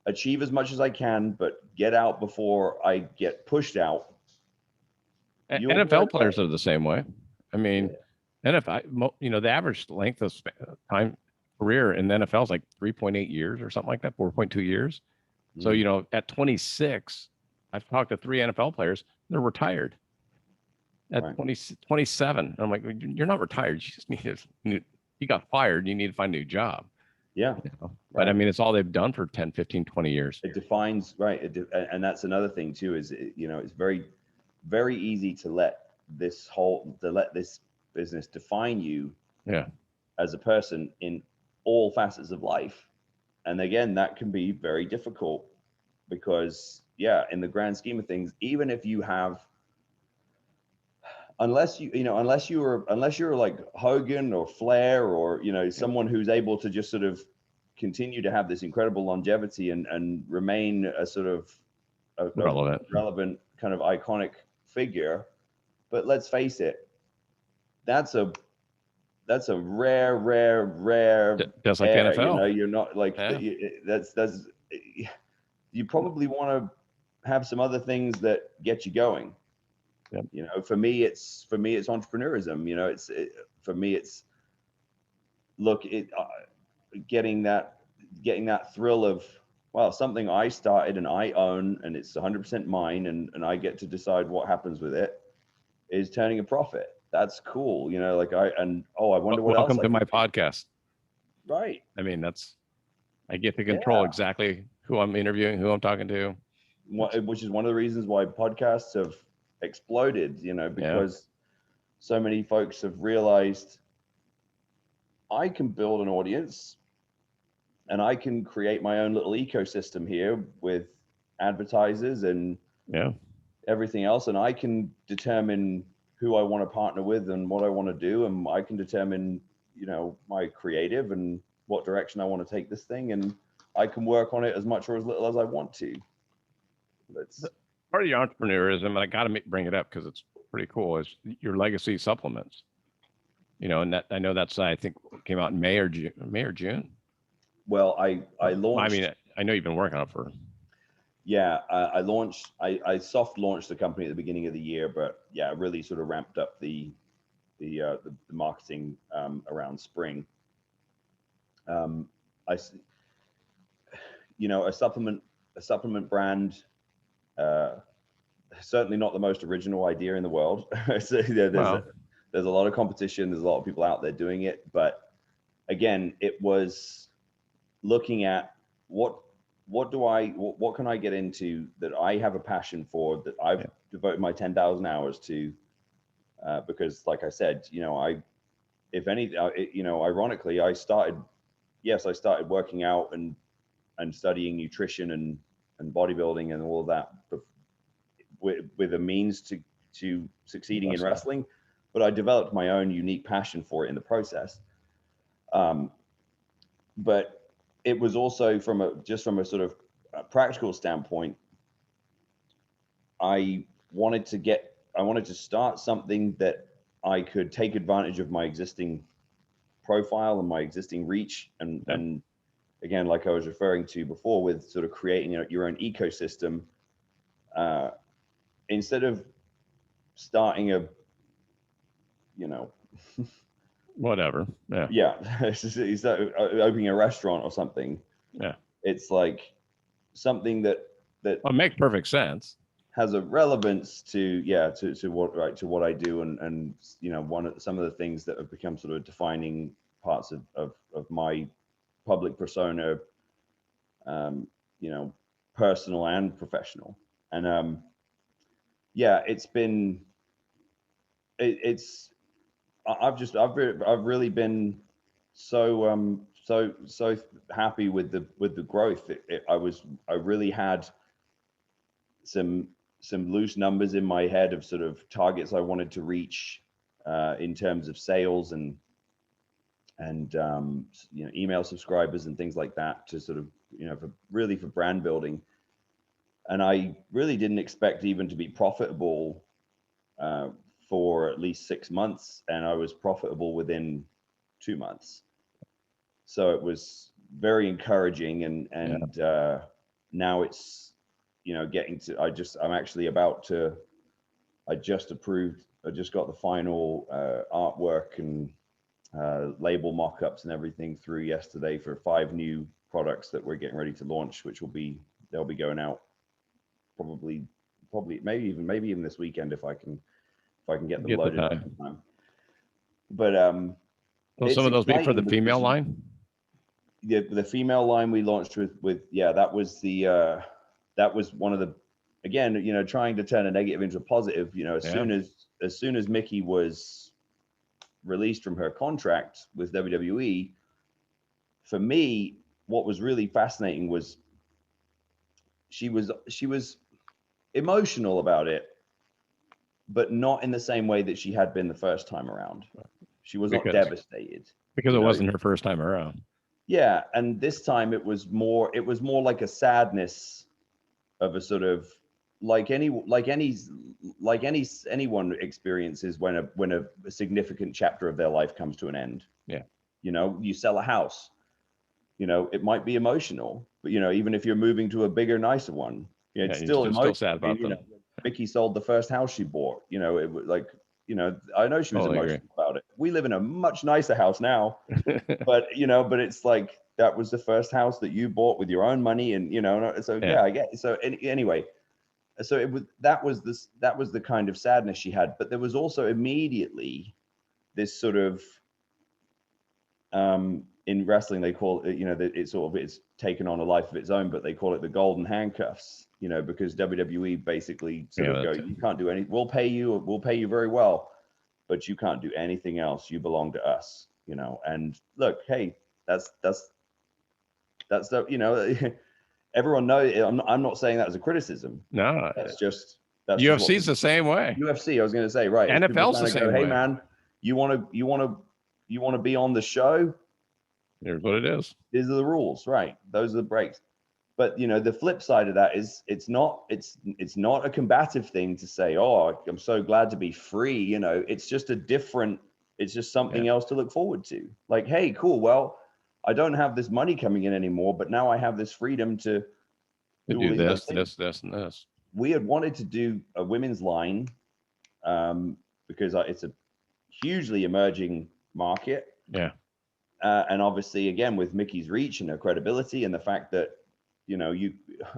achieve as much as I can, but get out before I get pushed out. NFL players are the same way. I mean, NFL, you know, the average length of time career in the NFL is like 3.8 years or something like that, 4.2 years. So, you know, at 26, I've talked to 3 NFL players, they're retired. At 27, I'm like, you're not retired. You just you got fired. You need to find a new job. Yeah. You know? But I mean, it's all they've done for 10, 15, 20 years. It defines, and that's another thing too, is, you know, it's very, very easy to let this business define you as a person in all facets of life. And again, that can be very difficult because, in the grand scheme of things, even if you have, unless you're like Hogan or Flair, or, you know, someone who's able to just sort of continue to have this incredible longevity and remain a sort of a relevant kind of iconic figure. But let's face it, that's a rare. Just like the NFL. You know, you're not like that's. You probably want to have some other things that get you going. Yep. You know, for me, it's entrepreneurism. You know, for me, it's getting that thrill of, well, something I started and I own, and it's 100% mine, and I get to decide what happens with it, is turning a profit. That's cool. You know, like I wonder what else. Welcome to my podcast. Right. I mean, I get to control exactly who I'm interviewing, who I'm talking to. Which is one of the reasons why podcasts have exploded, you know, because so many folks have realized, I can build an audience and I can create my own little ecosystem here with advertisers and everything else. And I can determine who I want to partner with and what I want to do. And I can determine, you know, my creative and what direction I want to take this thing. And I can work on it as much or as little as I want to. That's part of your entrepreneurism, and I got to bring it up because it's pretty cool, is your legacy supplements. You know, and that, I know that's, I think, came out in May or June. Well, I launched. I mean, I know you've been working on it for. Yeah, I soft launched the company at the beginning of the year, but really sort of ramped up the marketing around spring. A supplement brand, certainly not the most original idea in the world. So there's a lot of competition. There's a lot of people out there doing it, but again, it was looking at what can I get into that I have a passion for, that I've devoted my 10,000 hours to, because like I said, you know, ironically, I started working out and studying nutrition and bodybuilding and all of that with a means to succeeding in wrestling. but I developed my own unique passion for it in the process. But it was also from a sort of practical standpoint, I wanted to start something that I could take advantage of my existing profile and my existing reach. And again, like I was referring to before, with sort of creating your own ecosystem, instead of starting whatever. It's opening a restaurant or something. Yeah. It's like something that Well, it makes perfect sense. Has a relevance to what I do, and some of the things that have become sort of defining parts of my public persona, personal and professional. And I've really been so happy with the growth. I really had some loose numbers in my head of sort of targets I wanted to reach in terms of sales and email subscribers and things like that, to sort of for brand building. And I really didn't expect even to be profitable for at least 6 months, and I was profitable within 2 months. So it was very encouraging, and now it's getting to, I just got the final artwork and label mock-ups and everything through yesterday for 5 new products that we're getting ready to launch, which they'll be going out probably maybe even this weekend if I can get them loaded up in time. But will some of those be for the female line? The female line we launched with that was one of the, again, trying to turn a negative into a positive. As soon as Mickie was released from her contract with WWE, for me, what was really fascinating was she was emotional about it, but not in the same way that she had been the first time around. She was not devastated because it wasn't her first time around. Yeah, and this time it was more like a sadness of a sort of like anyone experiences when a significant chapter of their life comes to an end. Yeah. You sell a house, it might be emotional, but even if you're moving to a bigger, nicer one, it's still emotional. Still sad about them. Mickie sold the first house she bought. It was like, I know she was emotional about it. We live in a much nicer house now, but it's like, that was the first house that you bought with your own money, and so I get it. So anyway, so that was the kind of sadness she had, but there was also immediately this sort of in wrestling they call it, it's taken on a life of its own, but they call it the golden handcuffs, because WWE basically sort of go, you can't do anything. We'll pay you very well, but you can't do anything else. You belong to us, and look, hey, that's the, everyone knows. I'm not saying that as a criticism. No, that's UFC's the same way. UFC, I was going to say, right? NFL's the same way. Hey man, you want to be on the show? Here's what it is. These are the rules, right? Those are the breaks. But the flip side of that is it's not a combative thing to say, oh, I'm so glad to be free. It's just it's just something else to look forward to. Like, hey, cool. Well, I don't have this money coming in anymore, but now I have this freedom to do this, and this. We had wanted to do a women's line because it's a hugely emerging market. Yeah. And obviously, again, with Mickie's reach and her credibility and the fact that,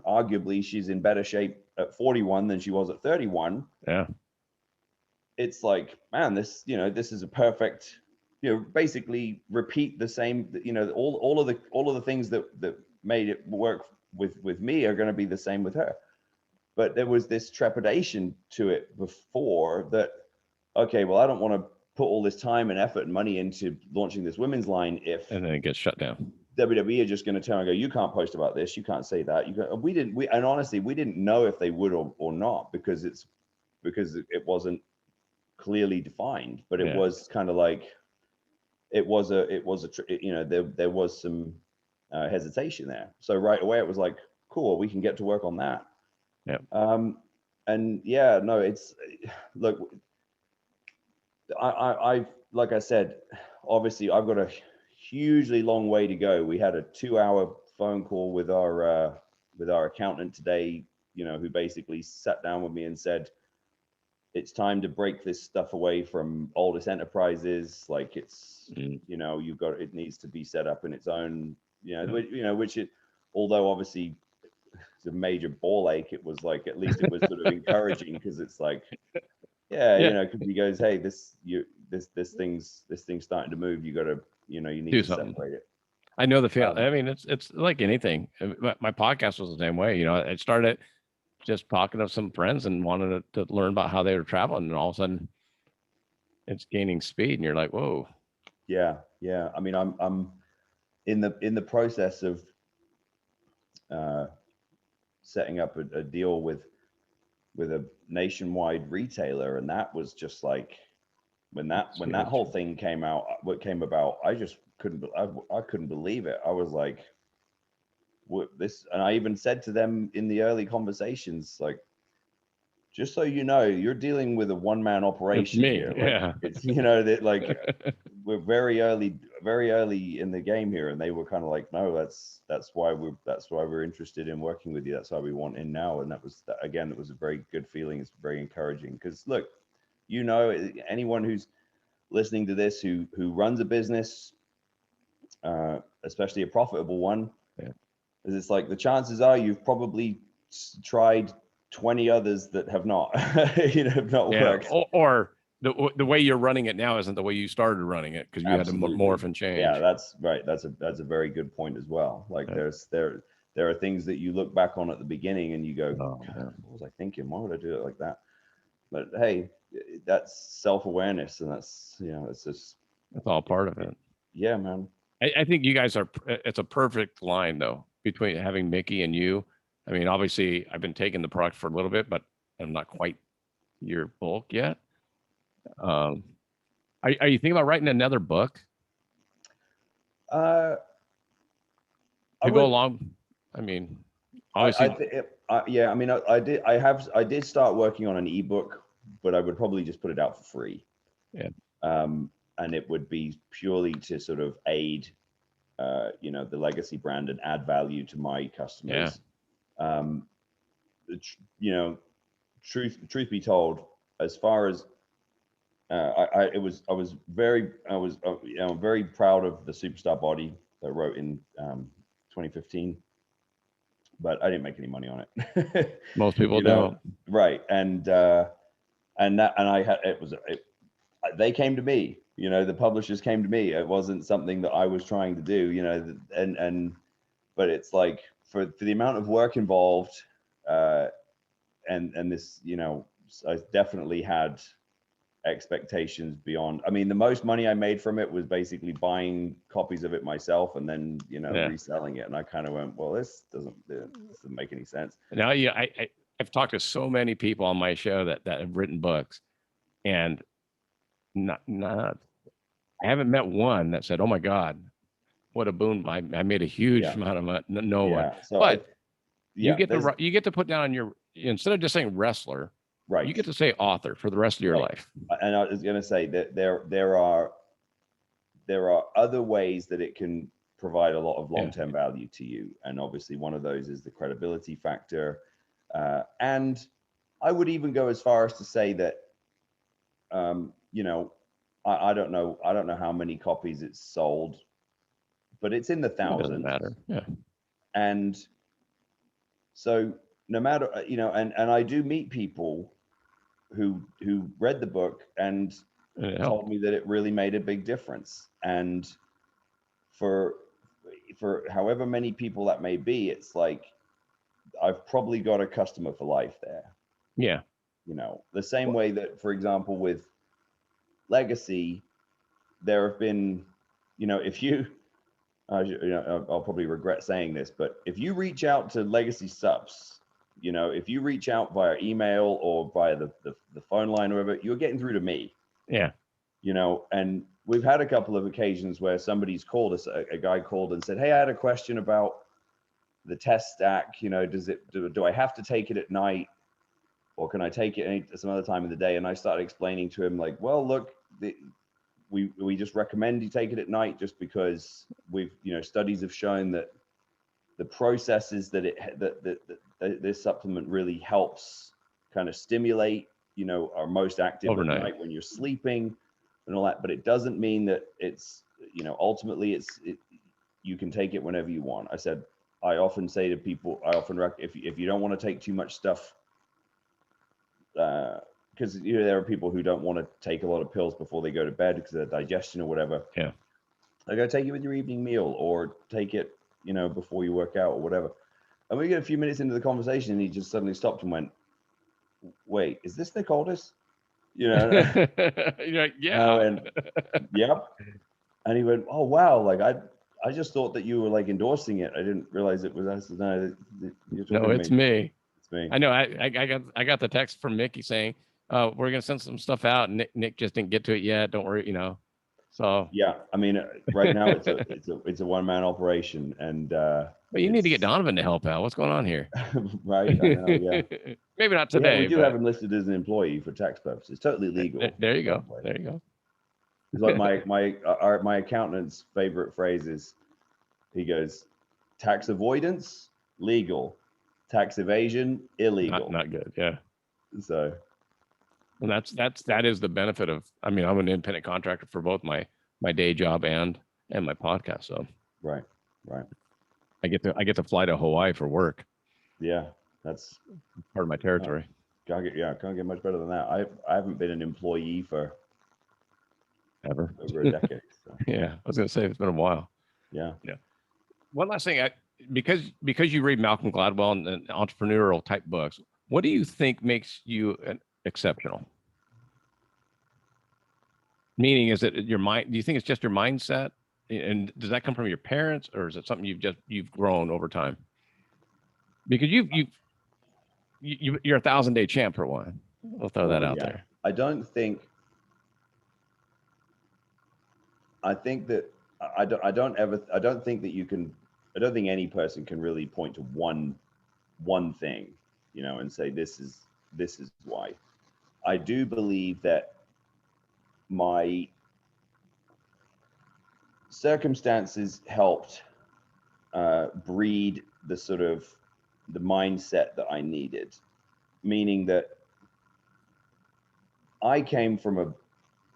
arguably she's in better shape at 41 than she was at 31. Yeah. It's like, man, this is a perfect, basically repeat the same, all of the things that made it work with me are going to be the same with her. But there was this trepidation to it before that, okay, well, I don't want to put all this time and effort and money into launching this women's line and then it gets shut down. WWE are just going to turn and go, you can't post about this, you can't say that. And honestly, we didn't know if they would or not, because it wasn't clearly defined, but it was kind of like, there was some hesitation there. So right away it was like, cool, we can get to work on that. Yeah. And yeah, no, it's, look, I like I said, obviously I've got a hugely long way to go. We had a 2-hour phone call with our accountant today, who basically sat down with me and said, it's time to break this stuff away from Aldis Enterprises. Like it's, it needs to be set up in its own, which it, although obviously it's a major ball ache, it was like, at least it was sort of encouraging, because it's like, because he goes, hey, this thing's starting to move. You got to, you need do to something. separate it. I know the feel. I mean, it's like anything. My podcast was the same way. I started just talking to some friends and wanted to learn about how they were traveling, and all of a sudden it's gaining speed, and you're like, whoa. Yeah. I mean, I'm in the process of setting up a deal with a nationwide retailer, and that was just like, when that whole thing came about, I just couldn't believe it. I was like, what this? And I even said to them in the early conversations, like, just so you know, you're dealing with a one-man operation here. Like, it's, that, like, we're very early in the game here. And they were kind of like, no, that's why we're interested in working with you. That's why we want in now. And that was, again, it was a very good feeling. It's very encouraging, because look, anyone who's listening to this, who runs a business, especially a profitable one, is it's like, the chances are you've probably tried 20 others that have not, have not worked. Or the way you're running it now isn't the way you started running it, because you had to morph and change. Yeah, that's right. That's a very good point as well. Like, there are things that you look back on at the beginning and you go, what was I thinking? Why would I do it like that? But hey, that's self-awareness, and that's, that's all part of it. Yeah, man. I think you guys it's a perfect line though, between having Mickie and you. I mean, obviously I've been taking the product for a little bit, but I'm not quite your bulk yet. Are you thinking about writing another book? To go along. I mean, obviously. Yeah, I mean, I did start working on an ebook, but I would probably just put it out for free. Yeah. And it would be purely to sort of aid, the legacy brand and add value to my customers. Truth be told, as far as I was very proud of the Superstar body that I wrote in 2015, but I didn't make any money on it. Most people don't. Right. They came to me, the publishers came to me. It wasn't something that I was trying to do, but it's like, for the amount of work involved, and this, I definitely had expectations beyond. I mean, the most money I made from it was basically buying copies of it myself and then, reselling it. And I kind of went, well, this doesn't make any sense. Now, I've talked to so many people on my show that have written books, and I haven't met one that said, oh my God, what a boon. I made a huge amount of money. No one. So but you get to put down instead of just saying wrestler, right, you get to say author for the rest of your life. And I was going to say that there are other ways that it can provide a lot of long-term value to you. And obviously one of those is the credibility factor. And I would even go as far as to say that, I don't know how many copies it's sold, but it's in the thousands. It doesn't matter. Yeah. And so no matter, and I do meet people who read the book and told me that it really made a big difference. And for however many people that may be, it's like, I've probably got a customer for life there. Yeah. The same way that, for example, with Legacy, there have been, if you, I'll probably regret saying this, but if you reach out to Legacy subs You know, if you reach out via email or via the phone line or whatever, you're getting through to me. Yeah. You know, and we've had a couple of occasions where somebody's called us, a guy called and said, hey, I had a question about the test stack. You know, do I have to take it at night, or can I take it some other time of the day? And I started explaining to him, like, well, look, we just recommend you take it at night, just because studies have shown that the processes that this supplement really helps kind of stimulate, are most active overnight at night when you're sleeping and all that. But it doesn't mean that it's, ultimately you can take it whenever you want. I often say to people, if you don't want to take too much stuff, because there are people who don't want to take a lot of pills before they go to bed because of their digestion or whatever. Yeah. I go take it with your evening meal, or take it, before you work out or whatever. And we get a few minutes into the conversation and he just suddenly stopped and went, wait, is this Nick Aldis? You're like, yeah. And yep. And he went, oh, wow. Like, I just thought that you were like endorsing it. I didn't realize it was us. No, it's me. It's me. I know. I got the text from Mickie saying, we're going to send some stuff out. And Nick just didn't get to it yet. Don't worry, So yeah, I mean, right now it's a one-man operation, and but you need to get Donovan to help out. What's going on here? Right? I know, yeah. Maybe not today. Yeah, we do have him listed as an employee for tax purposes. Totally legal. There you go. There you go. It's like my accountant's favorite phrase is, he goes, tax avoidance, legal; tax evasion, illegal. Not good. Yeah. So. And that is the benefit of, I'm an independent contractor for both my day job and my podcast. So right. I get to fly to Hawaii for work. Yeah, that's part of my territory. Can't get much better than that. I haven't been an employee for ever over a decade. So. Yeah, I was gonna say it's been a while. Yeah. One last thing, because you read Malcolm Gladwell and entrepreneurial type books, what do you think makes you exceptional? Meaning, is it your mind? Do you think it's just your mindset? And does that come from your parents, or is it something you've grown over time? Because you're a 1,000-day champ for one. We'll throw that out there. I don't think any person can really point to one thing, and say this is why. I do believe that my circumstances helped breed the mindset that I needed, meaning that I came from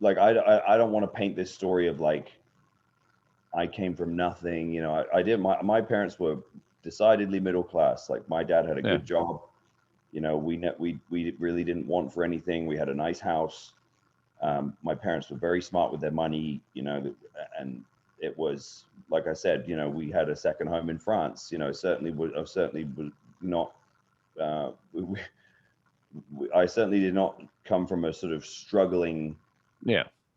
I don't want to paint this story of like I came from nothing. My parents were decidedly middle class. Like, my dad had a good job. We really didn't want for anything. We had a nice house. My parents were very smart with their money, and it was, like I said, we had a second home in France. Certainly would not. I certainly did not come from a sort of struggling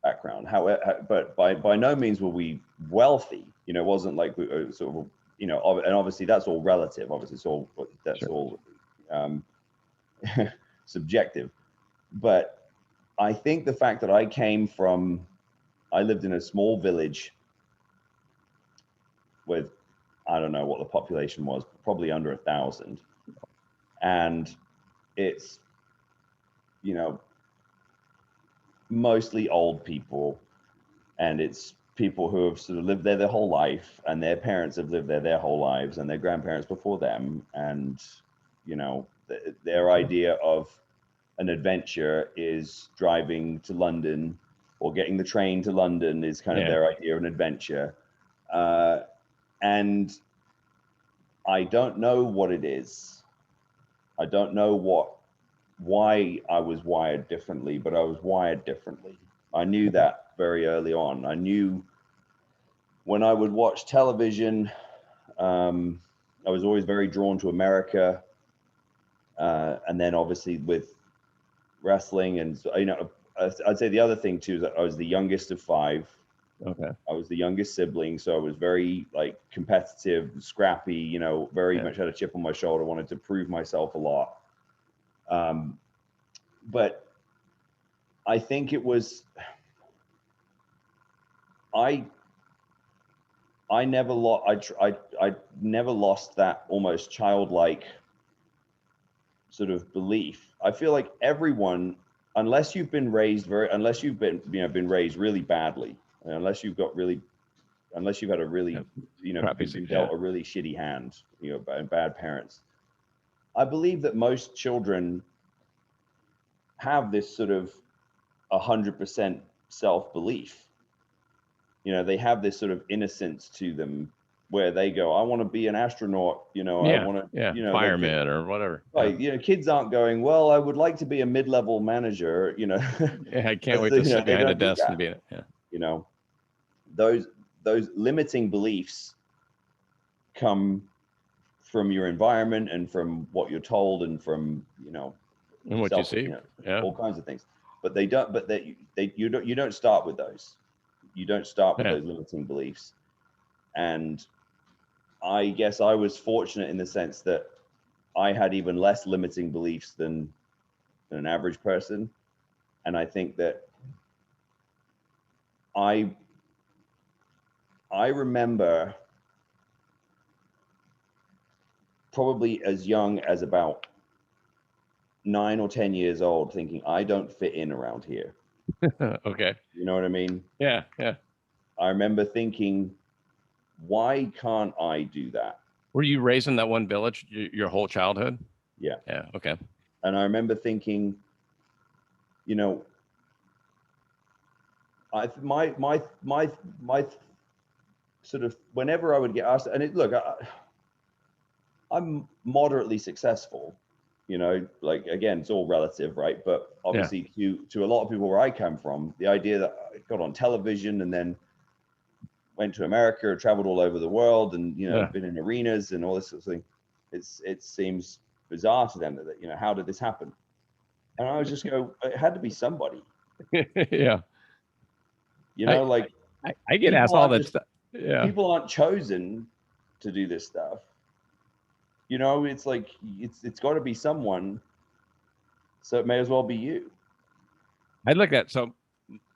background. However, but by no means were we wealthy. It wasn't like we sort of, and obviously that's all relative. Obviously, all subjective. But I think the fact that I lived in a small village with, I don't know what the population was, probably under 1,000. And it's, mostly old people, and it's people who have sort of lived there their whole life, and their parents have lived there their whole lives, and their grandparents before them. And, their idea of an adventure is driving to London, or getting the train to London is kind of their idea of an adventure. And I don't know what it is. I don't know why I was wired differently, but I was wired differently. I knew that very early on. I knew when I would watch television, I was always very drawn to America. And then obviously with wrestling, and I'd say the other thing too is that I was the youngest of 5. Okay. I was the youngest sibling, so I was very like competitive, scrappy, you know, very much had a chip on my shoulder, wanted to prove myself a lot. But I think it was, I never lost, I never lost that almost childlike sort of belief. I feel like everyone, unless you've been raised unless you've been, you know, been raised really badly, unless you've had a really, you know, been dealt a really shitty hand, you know, and bad parents. I believe that most children have this sort of 100% self-belief. You know, they have this sort of innocence to them where they go, I want to be an astronaut, you know, I want to, you know, fireman or whatever. Right. You know, kids aren't going, well, I would like to be a mid-level manager, you know. I can't wait to sit behind a desk and be it. Yeah. You know, those limiting beliefs come from your environment and from what you're told and from, you know, and what you see, all kinds of things. But you don't start with those. You don't start with those limiting beliefs. And I guess I was fortunate in the sense that I had even less limiting beliefs than an average person. And I think that I remember probably as young as about 9 or 10 years old thinking, I don't fit in around here. Okay. You know what I mean? Yeah. Yeah. I remember thinking, why can't I do that? Were you raised in that one village your whole childhood? Yeah. Yeah. Okay. And I remember thinking, you know, my sort of, whenever I would get asked, and look, I'm moderately successful, you know, like, again, it's all relative, right? But obviously to a lot of people where I come from, the idea that I got on television and then went to America, traveled all over the world, and, you know, been in arenas and all this sort of thing, it seems bizarre to them that, you know, how did this happen? And I was just go, it had to be somebody. Yeah. You know, like I get asked all that stuff. Yeah. People aren't chosen to do this stuff. You know, it's like, it's got to be someone. So it may as well be you. I look at, so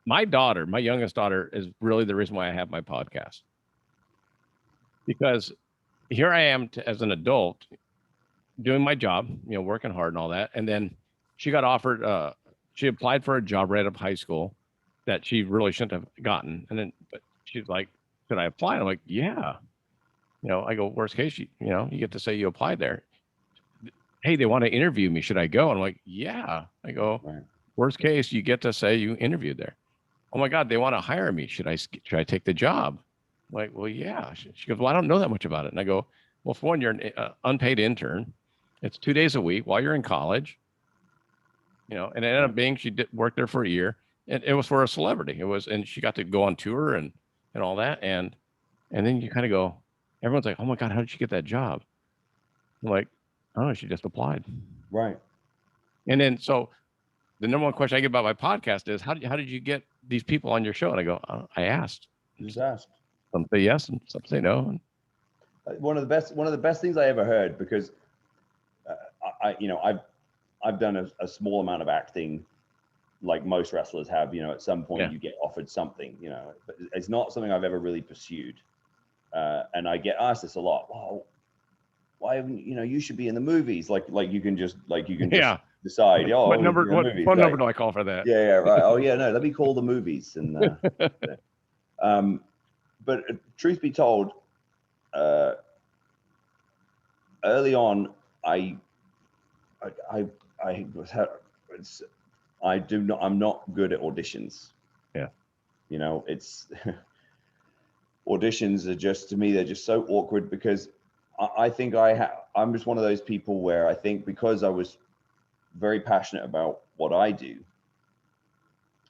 my daughter, my youngest daughter, is really the reason why I have my podcast. Because here I am as an adult doing my job, you know, working hard and all that. And then she got offered, she applied for a job right out of high school that she really shouldn't have gotten. And then but she's like, should I apply? And I'm like, yeah. You know, I go, worst case, you know, you get to say you applied there. Hey, they want to interview me. Should I go? And I'm like, yeah. I go, worst case, you get to say you interviewed there. Oh my God, they want to hire me. Should I take the job? I'm like, well, yeah. She goes, well, I don't know that much about it. And I go, well, for one, you're an unpaid intern. It's 2 days a week while you're in college. You know, and it ended up being, she did work there for a year. And it was for a celebrity. It was, and she got to go on tour and all that. And then you kind of go, everyone's like, oh my God, how did she get that job? I'm like, oh, she just applied. Right. And then, so the number one question I get about my podcast is, how did you get these people on your show? And I go, I asked. You just asked. Some say yes and some say no. One of the best things I ever heard, because I've done a small amount of acting, like most wrestlers have. You know, at some point you get offered something, you know, but it's not something I've ever really pursued. And I get asked this a lot. Well, why haven't, you know, you should be in the movies? Like you can just decide. Oh, what phone number do I call for that? Yeah, right. Oh yeah, no, let me call the movies. And but truth be told, early on, I'm not good at auditions. Yeah. You know, it's auditions are just, to me, they're just so awkward, because I think I'm just one of those people where I think, because I was very passionate about what I do,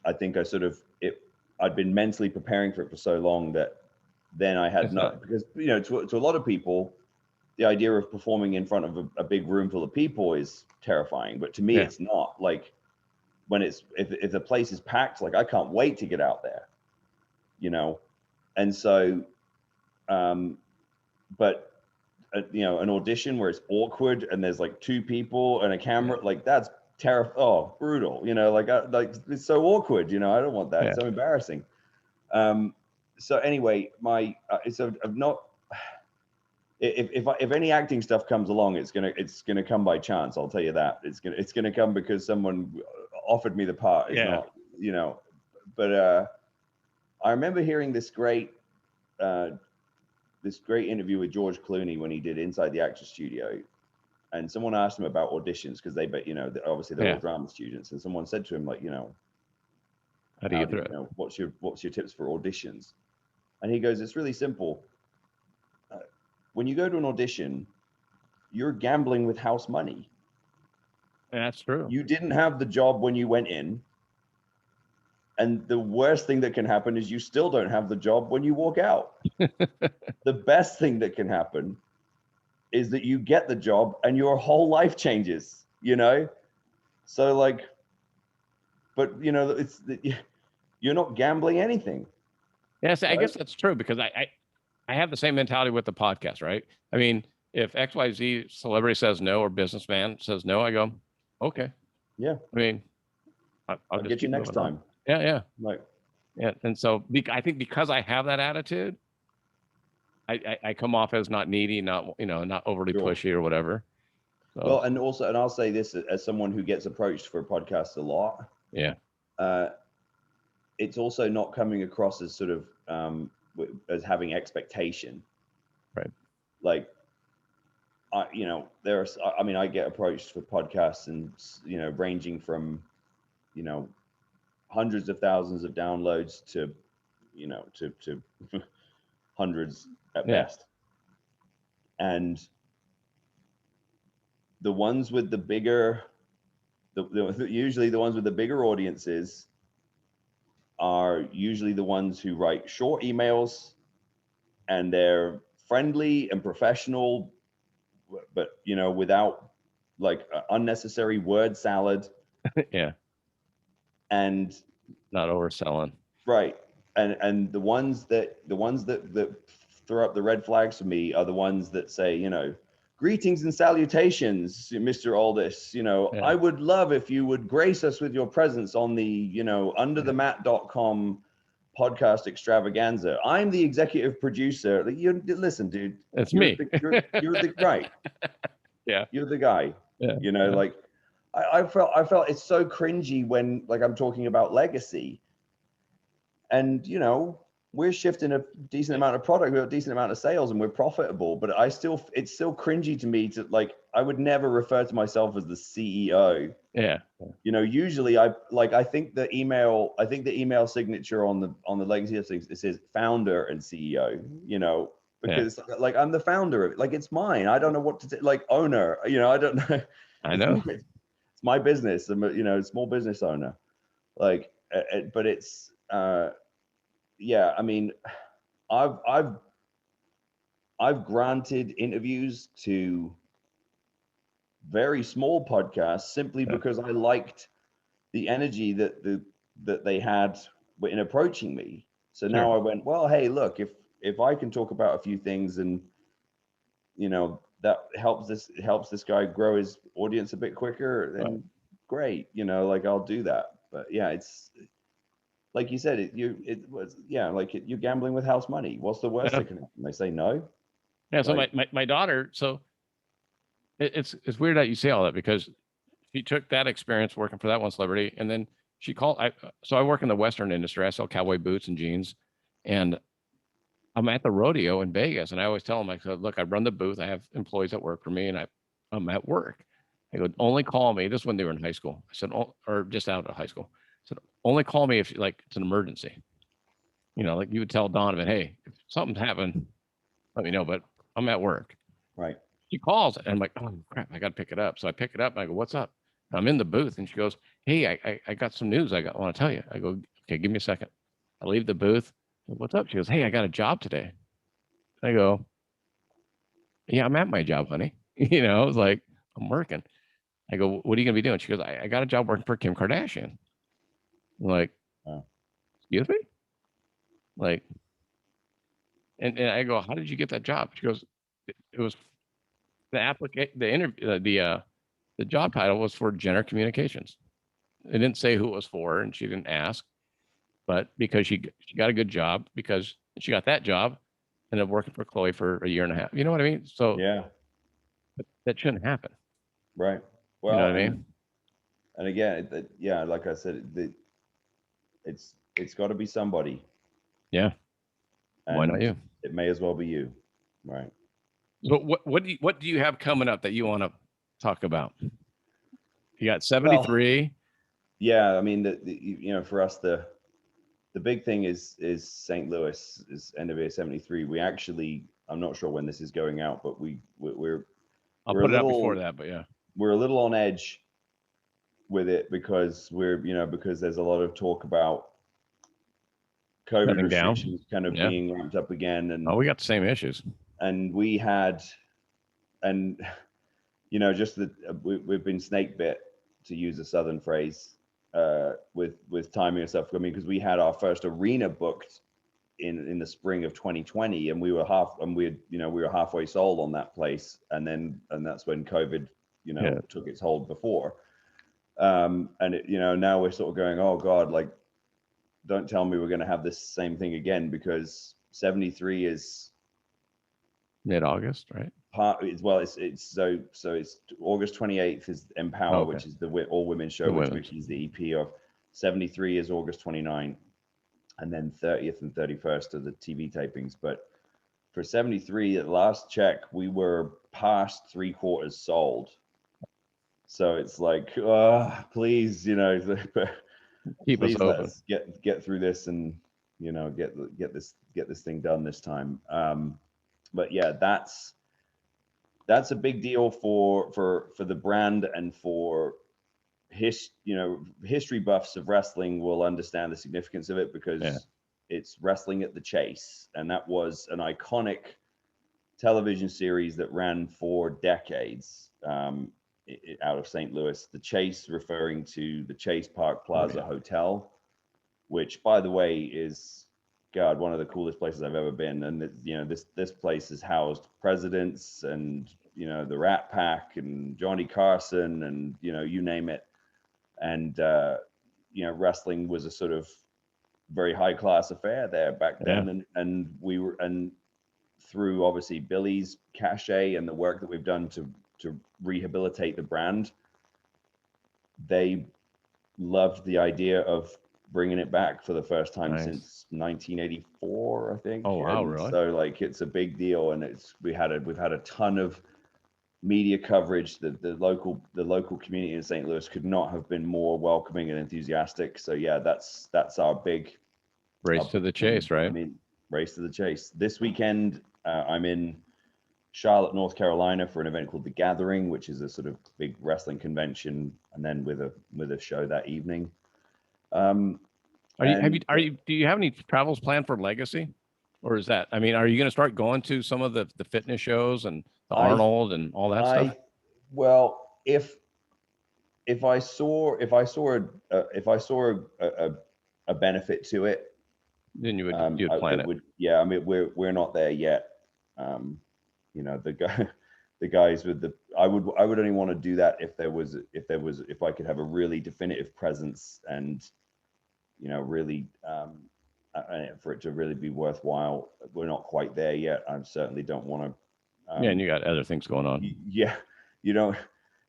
I think I'd been mentally preparing for it for so long that then I had because, you know, to a lot of people, the idea of performing in front of a big room full of people is terrifying. But to me, it's not. Like, when if the place is packed, like, I can't wait to get out there, you know? And so, but you know, an audition where it's awkward and there's like 2 people and a camera, like that's terrible. Oh, brutal. You know, like it's so awkward. You know, I don't want that. It's so embarrassing. So anyway, so I've not. If any acting stuff comes along, it's gonna come by chance. I'll tell you that. It's gonna come because someone offered me the part. It's not, you know. But I remember hearing this great interview with George Clooney when he did Inside the Actors Studio, and someone asked him about auditions because you know, obviously they're all drama students, and someone said to him, like, you know, how do you do it? You know, what's your tips for auditions? And he goes, it's really simple. When you go to an audition, you're gambling with house money. That's true. You didn't have the job when you went in. And the worst thing that can happen is you still don't have the job when you walk out. The best thing that can happen is that you get the job and your whole life changes, you know? So like, but you know, you're not gambling anything. Yes, right? I guess that's true, because I have the same mentality with the podcast, right? I mean, if XYZ celebrity says no, or businessman says no, I go, okay. Yeah. I mean, I'll get you next time. Yeah, yeah. Like, yeah. And so I think because I have that attitude, I come off as not needy, not, you know, not overly pushy or whatever. So. Well, and also, and I'll say this as someone who gets approached for podcasts a lot. Yeah. It's also not coming across as sort of as having expectation. Right. Like, you know, I mean, I get approached for podcasts, and, you know, ranging from, you know, hundreds of thousands of downloads to, you know, to hundreds at best. And the ones with the bigger, usually the ones with the bigger audiences are usually the ones who write short emails, and they're friendly and professional, but, you know, without like unnecessary word salad. Yeah. And not overselling. Right. And the ones that throw up the red flags for me are the ones that say, you know, greetings and salutations, Mr. Aldis. You know, I would love if you would grace us with your presence on the, you know, underthemat.com podcast extravaganza. I'm the executive producer. Like, listen, dude. It's me. You're the right. Yeah. You're the guy. Yeah. You know, like I felt it's so cringy when, like, I'm talking about legacy, and, you know, we're shifting a decent amount of product, we have a decent amount of sales, and we're profitable, but it's still cringy to me to, like, I would never refer to myself as the CEO. Yeah. You know, usually I think the email signature on the legacy of things, it says founder and CEO, you know, because like, I'm the founder of it. Like, it's mine. I don't know what to say, like, owner, you know, I don't know. I know. It's my business. I'm a, you know, small business owner. Like, but it's, yeah, I mean, I've granted interviews to very small podcasts simply because I liked the energy that they had in approaching me. So now I went, well, hey, look, if I can talk about a few things, and, you know, that helps this guy grow his audience a bit quicker, then great, you know, like, I'll do that. But yeah, it's like you said, you're gambling with house money. What's the worst that can happen? They say no. Yeah. So my daughter, so it's weird that you say all that, because she took that experience working for that one celebrity, and then she called. So I work in the Western industry. I sell cowboy boots and jeans, and I'm at the rodeo in Vegas, and I always tell them, I said, look, I run the booth. I have employees that work for me, and I'm at work. I go, only call me. This is when they were in high school. I said, or just out of high school. I said, only call me if, like, it's an emergency. You know, like you would tell Donovan, hey, if something's happened, let me know, but I'm at work. Right. She calls, and I'm like, oh crap, I got to pick it up. So I pick it up, and I go, what's up? And I'm in the booth, and she goes, hey, I got some news I want to tell you. I go, okay, give me a second. I leave the booth. What's up? She goes, hey, I got a job today. I go, yeah, I'm at my job, honey. You know, I was like, I'm working. I go, what are you going to be doing? She goes, I got a job working for Kim Kardashian. I'm like, excuse me? Like, And I go, how did you get that job? She goes, it was the the interview, the job title was for Jenner Communications. It didn't say who it was for, and she didn't ask, but because she got a good job, because she got that job, ended up working for Chloe for a year and a half. You know what I mean? So Yeah. that shouldn't happen. Right. You know Well, what I mean? and again, yeah, like I said, it's got to be somebody, Yeah. Why not and you? it may as well be you. Right. But what do you have coming up that you want to talk about? You got Well, 73. yeah, I mean, for us, the big thing is St. Louis is NWA 73. We actually, I'm not sure when this is going out, but we're I'll we're a put it out before little that, but yeah. we're a little on edge with it because because there's a lot of talk about COVID Shutting down. restrictions kind of Yeah. being ramped up again, Oh, we got the same issues. and we had, and just that we've been snake bit, to use a Southern phrase, with timing and stuff. I mean, because we had our first arena booked in the spring of 2020, and we were halfway sold on that place, and that's when COVID took its hold before, and now we're sort of going, oh God, like, don't tell me we're going to have this same thing again, because 73 is mid-August, right? It's August 28th is Empower, okay. which is the all women's show, which is the EP of. 73 is August 29th, and then 30th and 31st are the TV tapings. But for 73, at last check, we were past 3/4 sold. So it's like, please, Keep please us open. let's get through this and get this thing done this time. But yeah, that's a big deal for the brand, and for history buffs of wrestling will understand the significance of it, because it's wrestling at the Chase, and that was an iconic television series that ran for decades, out of St. Louis. The Chase, referring to the Chase Park Plaza Hotel, which, by the way, is, God, one of the coolest places I've ever been. And this place has housed presidents and the Rat Pack and Johnny Carson and you name it. And wrestling was a sort of very high class affair there back then. And through obviously Billy's cachet and the work that we've done to rehabilitate the brand, they loved the idea of bringing it back for the first time since 1984, I think. Oh wow, really? So like, it's a big deal, and we've had a ton of media coverage. The local community in St. Louis could not have been more welcoming and enthusiastic. So yeah, that's our big race to the Chase, right? I mean, race to the Chase. This weekend, I'm in Charlotte, North Carolina, for an event called The Gathering, which is a sort of big wrestling convention, and then with a show that evening. Do you have any travels planned for Legacy, or is that? I mean, are you going to start going to some of the fitness shows and the Arnold and all that stuff? Well, if I saw a benefit to it, then you would plan it. Yeah, I mean, we're not there yet. The guys with I would only want to do that if I could have a really definitive presence, and really for it to really be worthwhile. We're not quite there yet. I certainly don't want to. And you got other things going on. Yeah, you don't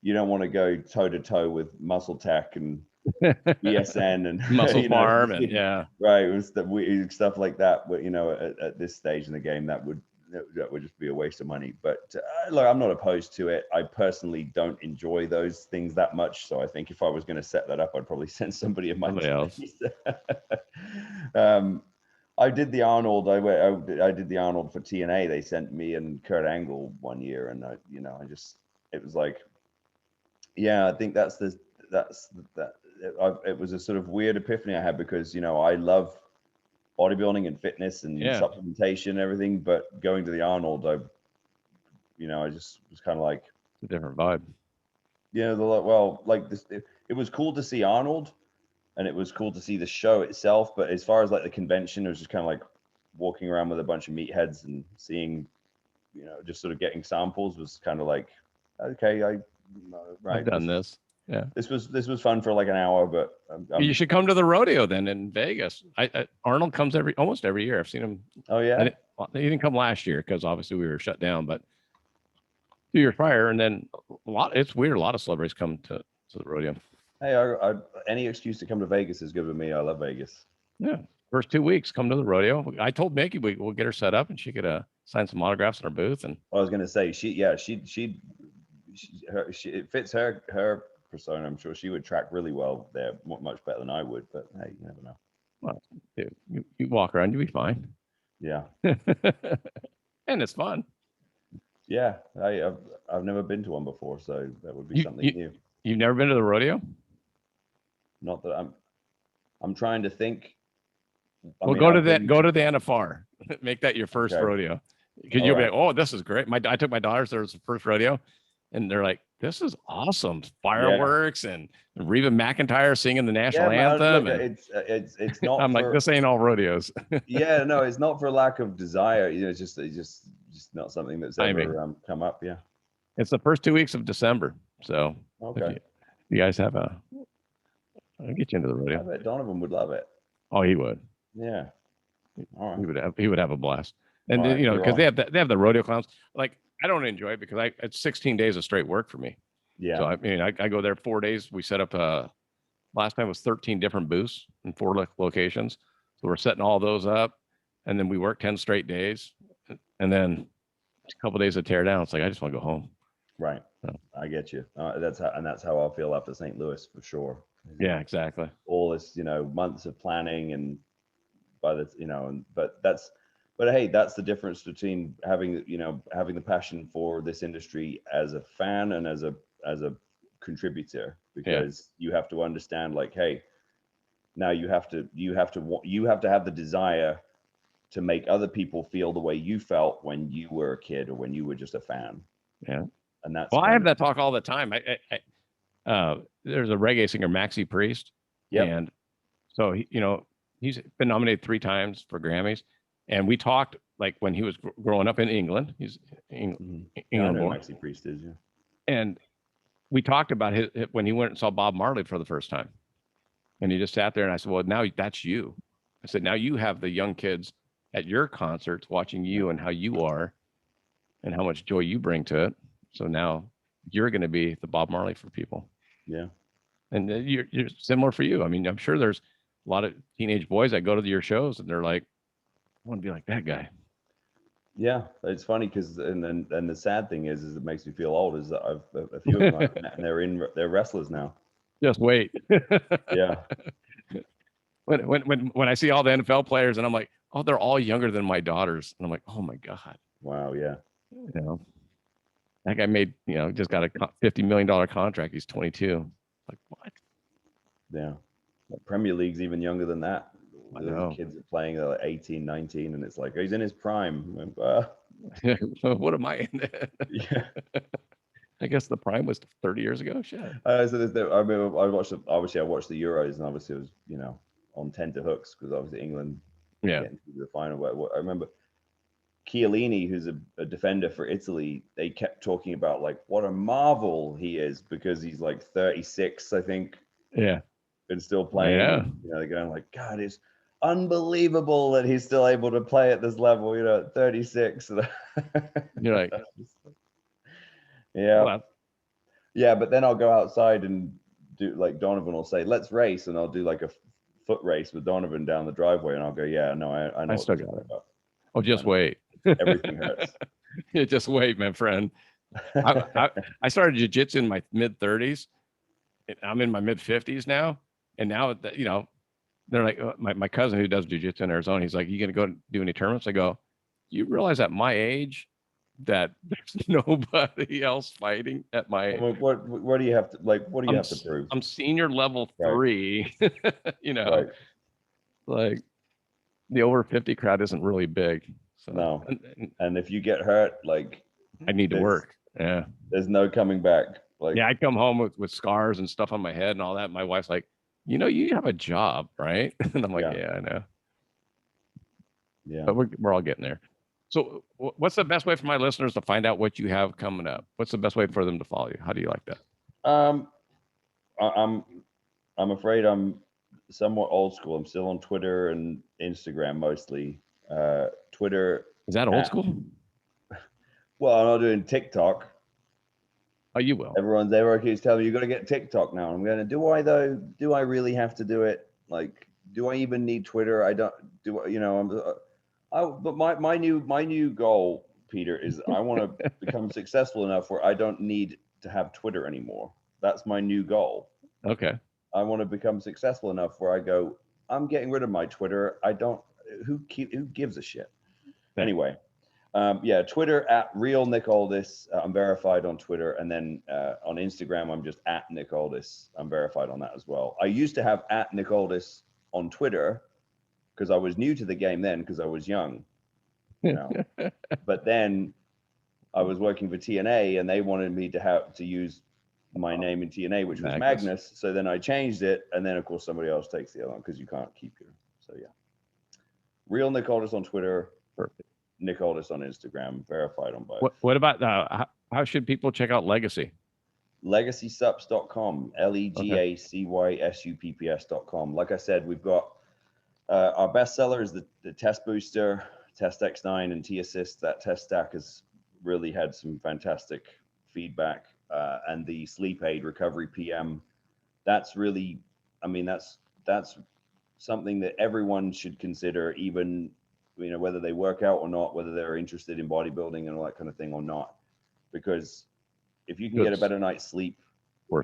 want to go toe to toe with Muscle Tech and BSN and Muscle Farm and right, stuff like that. But at this stage in the game, that would just be a waste of money. But look, I'm not opposed to it. I personally don't enjoy those things that much. So I think if I was going to set that up, I'd probably send somebody in my place. I did the Arnold. I did the Arnold for TNA. They sent me and Kurt Angle one year, and it was like, yeah, I think it was a sort of weird epiphany I had, because I love bodybuilding and fitness and supplementation and everything, but going to the Arnold, I just was kind of like, it's a different vibe. It was cool to see Arnold, and it was cool to see the show itself, but as far as like the convention, it was just kind of like, walking around with a bunch of meatheads and seeing, just sort of getting samples was kind of like, okay, I've done this. Yeah. This was fun for like an hour, but you should come to the rodeo then in Vegas. Arnold comes almost every year. I've seen him. Oh yeah. He didn't come last year because obviously we were shut down, but 2 years prior, and then it's weird. A lot of celebrities come to the rodeo. Hey, any excuse to come to Vegas is good with me. I love Vegas. Yeah. First 2 weeks, come to the rodeo. I told Mickie we'll get her set up and she could sign some autographs in our booth. And I was gonna say it fits her persona. I'm sure she would track really well there, much better than I would. But hey, you never know. Well, dude, you walk around, you'll be fine. Yeah. And it's fun. Yeah, I've never been to one before, so that would be something new. You've never been to the rodeo? Not that I'm trying to think. Go to the NFR. Make that your first rodeo. Because you'll be like, oh, this is great. I took my daughters there was the first rodeo, and they're like, this is awesome. Fireworks and Reba McEntire singing the national anthem. Man, it's not. I'm like, this ain't all rodeos. Yeah, no, it's not for lack of desire. It's just not something that's ever come up. Yeah. It's the first 2 weeks of December. So okay, you guys have I'll get you into the rodeo. I bet Donovan would love it. Oh, he would. Yeah. All right. He would have a blast. And because they have the rodeo clowns. Like, I don't enjoy it because it's 16 days of straight work for me. Yeah. So I go there 4 days. We set up last time was 13 different booths in 4 locations. So we're setting all those up, and then we work 10 straight days, and then a couple of days to tear down. It's like I just want to go home. Right. So, I get you. That's how I'll feel after St. Louis for sure. Yeah, exactly. All this, months of planning and but hey, that's the difference between having the passion for this industry as a fan and as a contributor, because you have to understand, like, hey, now you have to have the desire to make other people feel the way you felt when you were a kid or when you were just a fan. Yeah. And that's I have that talk all the time. There's a reggae singer, Maxi Priest. Yeah. And so he's been nominated 3 times for Grammys. And we talked like when he was growing up in England. He's England born. Mickie Priest is, yeah. And we talked about when he went and saw Bob Marley for the first time. And he just sat there and I said, well, now that's you. I said, now you have the young kids at your concerts watching you and how you are and how much joy you bring to it. So now you're going to be the Bob Marley for people. Yeah. And you're similar for you. I mean, I'm sure there's a lot of teenage boys that go to your shows and they're like, I want to be like that guy. Yeah, it's funny because and the sad thing is it makes me feel old. Is that I've a few of them and they're wrestlers now. Just wait. Yeah. When I see all the NFL players and I'm like, oh, they're all younger than my daughters, and I'm like, oh my god. Wow. Yeah. That guy made just got a $50 million contract. He's 22. Like what? Yeah. The Premier League's even younger than that. I know. Kids are playing like 18, 19, and it's like he's in his prime. What am I in? Yeah. I guess the prime was 30 years ago. Shit. I remember I watched the Euros, and obviously it was on tenterhooks because obviously England getting to the final. I remember Chiellini, who's a defender for Italy, they kept talking about like what a marvel he is because he's like 36, I think. Yeah. And still playing. Yeah. They're going like, God, it's unbelievable that he's still able to play at this level, at 36. You're like, yeah. Well, yeah, but then I'll go outside and do like Donovan will say, let's race, and I'll do like a foot race with Donovan down the driveway, and I'll go, yeah, no, I know. I still got it. Oh, just wait. Everything hurts. Just wait, my friend. I started jiu-jitsu in my mid-30s. I'm in my mid-50s now. And now, they're like, my cousin who does jiu-jitsu in Arizona, he's like, you going to go do any tournaments? I go, you realize at my age that there's nobody else fighting at my age? What do you have to, what do you have to prove? I'm senior level 3, Right. Like the over 50 crowd isn't really big. So no. And if you get hurt, like I need to work. Yeah. There's no coming back. Like, I come home with scars and stuff on my head and all that. My wife's like, you have a job, right? And I'm like, yeah I know. Yeah. But we're all getting there. So what's the best way for my listeners to find out what you have coming up? What's the best way for them to follow you? How do you like that? I'm afraid I'm somewhat old school. I'm still on Twitter and Instagram mostly. Twitter. Is that old school? Well, I'm not doing TikTok. Oh, you will. Everyone keeps telling me you got to get TikTok now. I'm going to. Do I though? Do I really have to do it? Like, do I even need Twitter? I don't. Do you know? But my new goal, Peter, is I want to become successful enough where I don't need to have Twitter anymore. That's my new goal. Okay. I want to become successful enough where I go, I'm getting rid of my Twitter. I don't. Who gives a shit? Anyway, yeah, Twitter at real Nick Aldis. I'm verified on Twitter, and then on Instagram, I'm just at Nick Aldis. I'm verified on that as well. I used to have at Nick Aldis on Twitter because I was new to the game then, because I was young, you know. But then I was working for TNA, and they wanted me to use my name in TNA, which was Magnus. So then I changed it, and then of course somebody else takes the other one because you can't keep your. So yeah, real Nick Aldis on Twitter. Perfect. Nick Aldis on Instagram, verified on both. What about how should people check out Legacy? LegacySups.com, LEGACYSUPPS.com. Like I said, we've got our bestseller is the Test Booster, Test X9, and T Assist. That test stack has really had some fantastic feedback. And the sleep aid Recovery PM, that's really, I mean, that's something that everyone should consider, even, you know, whether they work out or not, whether they're interested in bodybuilding and all that kind of thing or not, because if you can get a better night's sleep,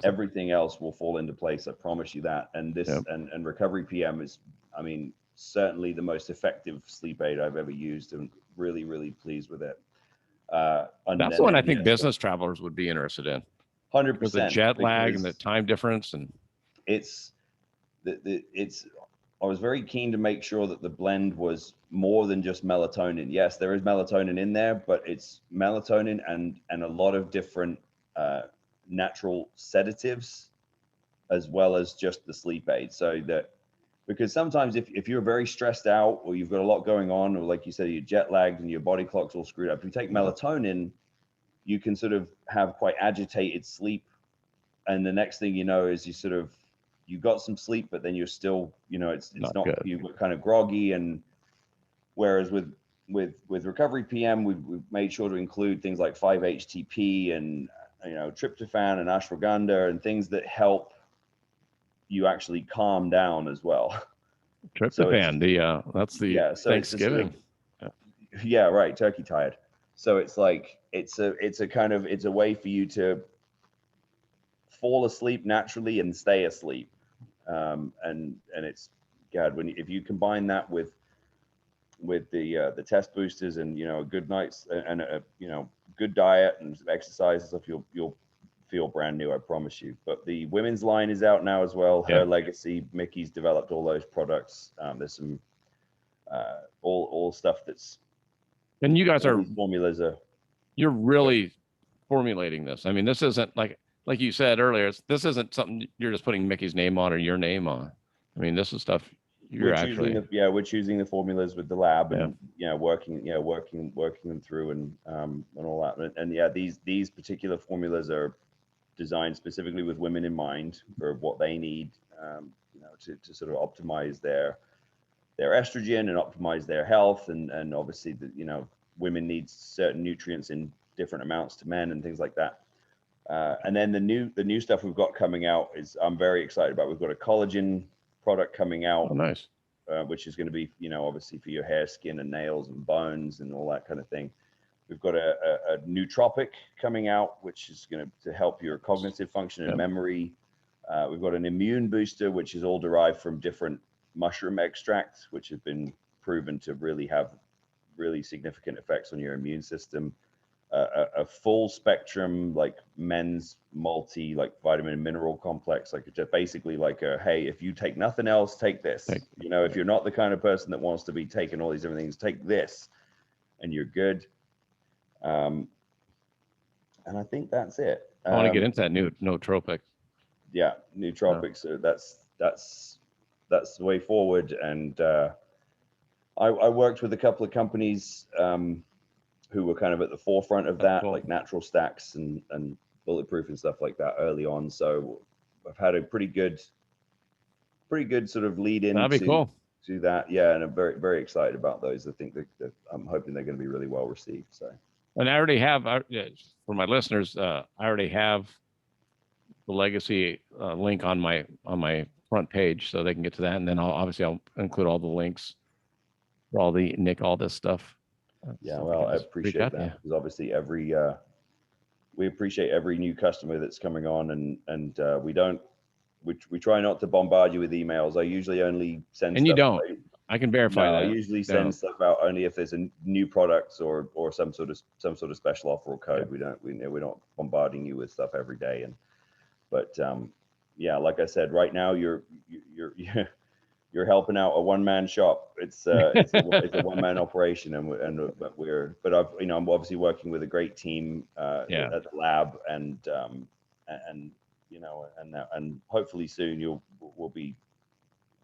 everything else will fall into place. I promise you that. And this and Recovery PM is, I mean, certainly the most effective sleep aid I've ever used, and really, really pleased with it. That's the one I think business travelers would be interested in. 100%. Because the jet lag and the time difference, and I was very keen to make sure that the blend was more than just melatonin. Yes, there is melatonin in there, but it's melatonin and a lot of different natural sedatives, as well as just the sleep aid. So that, because sometimes if you're very stressed out, or you've got a lot going on, or like you said, you're jet lagged and your body clock's all screwed up, if you take melatonin, you can sort of have quite agitated sleep. And the next thing you know is you got some sleep, but then you're still, you know, it's not you were kind of groggy. And whereas with Recovery PM, we've made sure to include things like 5-HTP and, you know, tryptophan and ashwagandha and things that help you actually calm down as well. Tryptophan, that's the Thanksgiving. Yeah, right. Turkey tired. So it's like, it's a way for you to fall asleep naturally and stay asleep. And it's, God, if you combine that with the test boosters and, you know, a good night's and you know, good diet and some exercise and stuff, you'll feel brand new, I promise you. But the women's line is out now as well. Her Legacy, Mickey's developed all those products. There's some all stuff that's, and you guys formulas you're really formulating this. I mean, this isn't like you said earlier, this isn't something you're just putting Mickey's name on or your name on. I mean, this is stuff we're choosing the formulas with the lab, and working them through and all that. And yeah, these particular formulas are designed specifically with women in mind for what they need, you know, to sort of optimize their estrogen and optimize their health, and obviously you know, women need certain nutrients in different amounts to men and things like that. And then the new stuff we've got coming out is I'm very excited about. We've got a collagen product coming out. Oh, nice. Which is going to be, you know, obviously for your hair, skin, and nails and bones and all that kind of thing. We've got a nootropic coming out, which is going to help your cognitive function and memory. We've got an immune booster, which is all derived from different mushroom extracts, which have been proven to really have really significant effects on your immune system. A full spectrum, like men's multi, like vitamin and mineral complex, like just basically like hey, if you take nothing else, take this. You know, if you're not the kind of person that wants to be taking all these different things, take this, and you're good. And I think that's it. I want to get into that nootropic. Yeah, nootropics. So that's the way forward, and I worked with a couple of companies who were kind of at the forefront of that, like Natural Stacks and Bulletproof and stuff like that early on. So I've had a pretty good sort of lead in to that. Yeah, and I'm very, very excited about those. I think that I'm hoping they're going to be really well received. So, and I already have, for my listeners, I already have the Legacy link on my front page, so they can get to that, and then I'll include all the links for all the Nick Aldis stuff. Yeah, well, I appreciate that, because obviously we appreciate every new customer that's coming on, and we try not to bombard you with emails. I usually only send. And you don't. I can verify that. I usually send stuff out only if there's a new product or some sort of special offer or code. Yeah. We're not bombarding you with stuff every day. But yeah, like I said, right now you're helping out a one-man shop. It's a one-man operation, I'm obviously working with a great team at the lab, and hopefully soon we'll be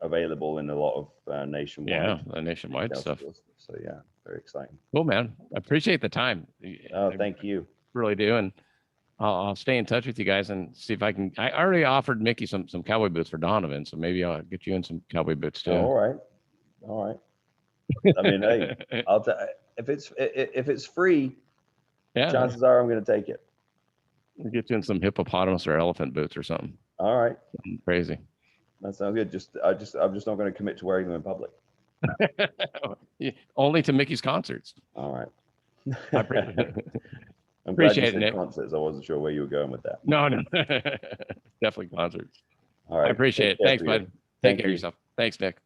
available in a lot of nationwide. Yeah, nationwide stuff. So yeah, very exciting. Cool, man. I appreciate the time. Oh, thank you. Really do, and I'll stay in touch with you guys and see if I can. I already offered Mickie some cowboy boots for Donovan, so maybe I'll get you in some cowboy boots too. All right. I mean, hey, if it's free, chances are I'm going to take it. We'll get you in some hippopotamus or elephant boots or something. All right. Something crazy. That sounds good. I'm just not going to commit to wearing them in public. Only to Mickey's concerts. All right. I appreciate it. I'm appreciate it, Nick. Concerts. I wasn't sure where you were going with that. No. Definitely concerts. All right. I appreciate it. Thanks, bud. Take care of yourself. Thanks, Nick.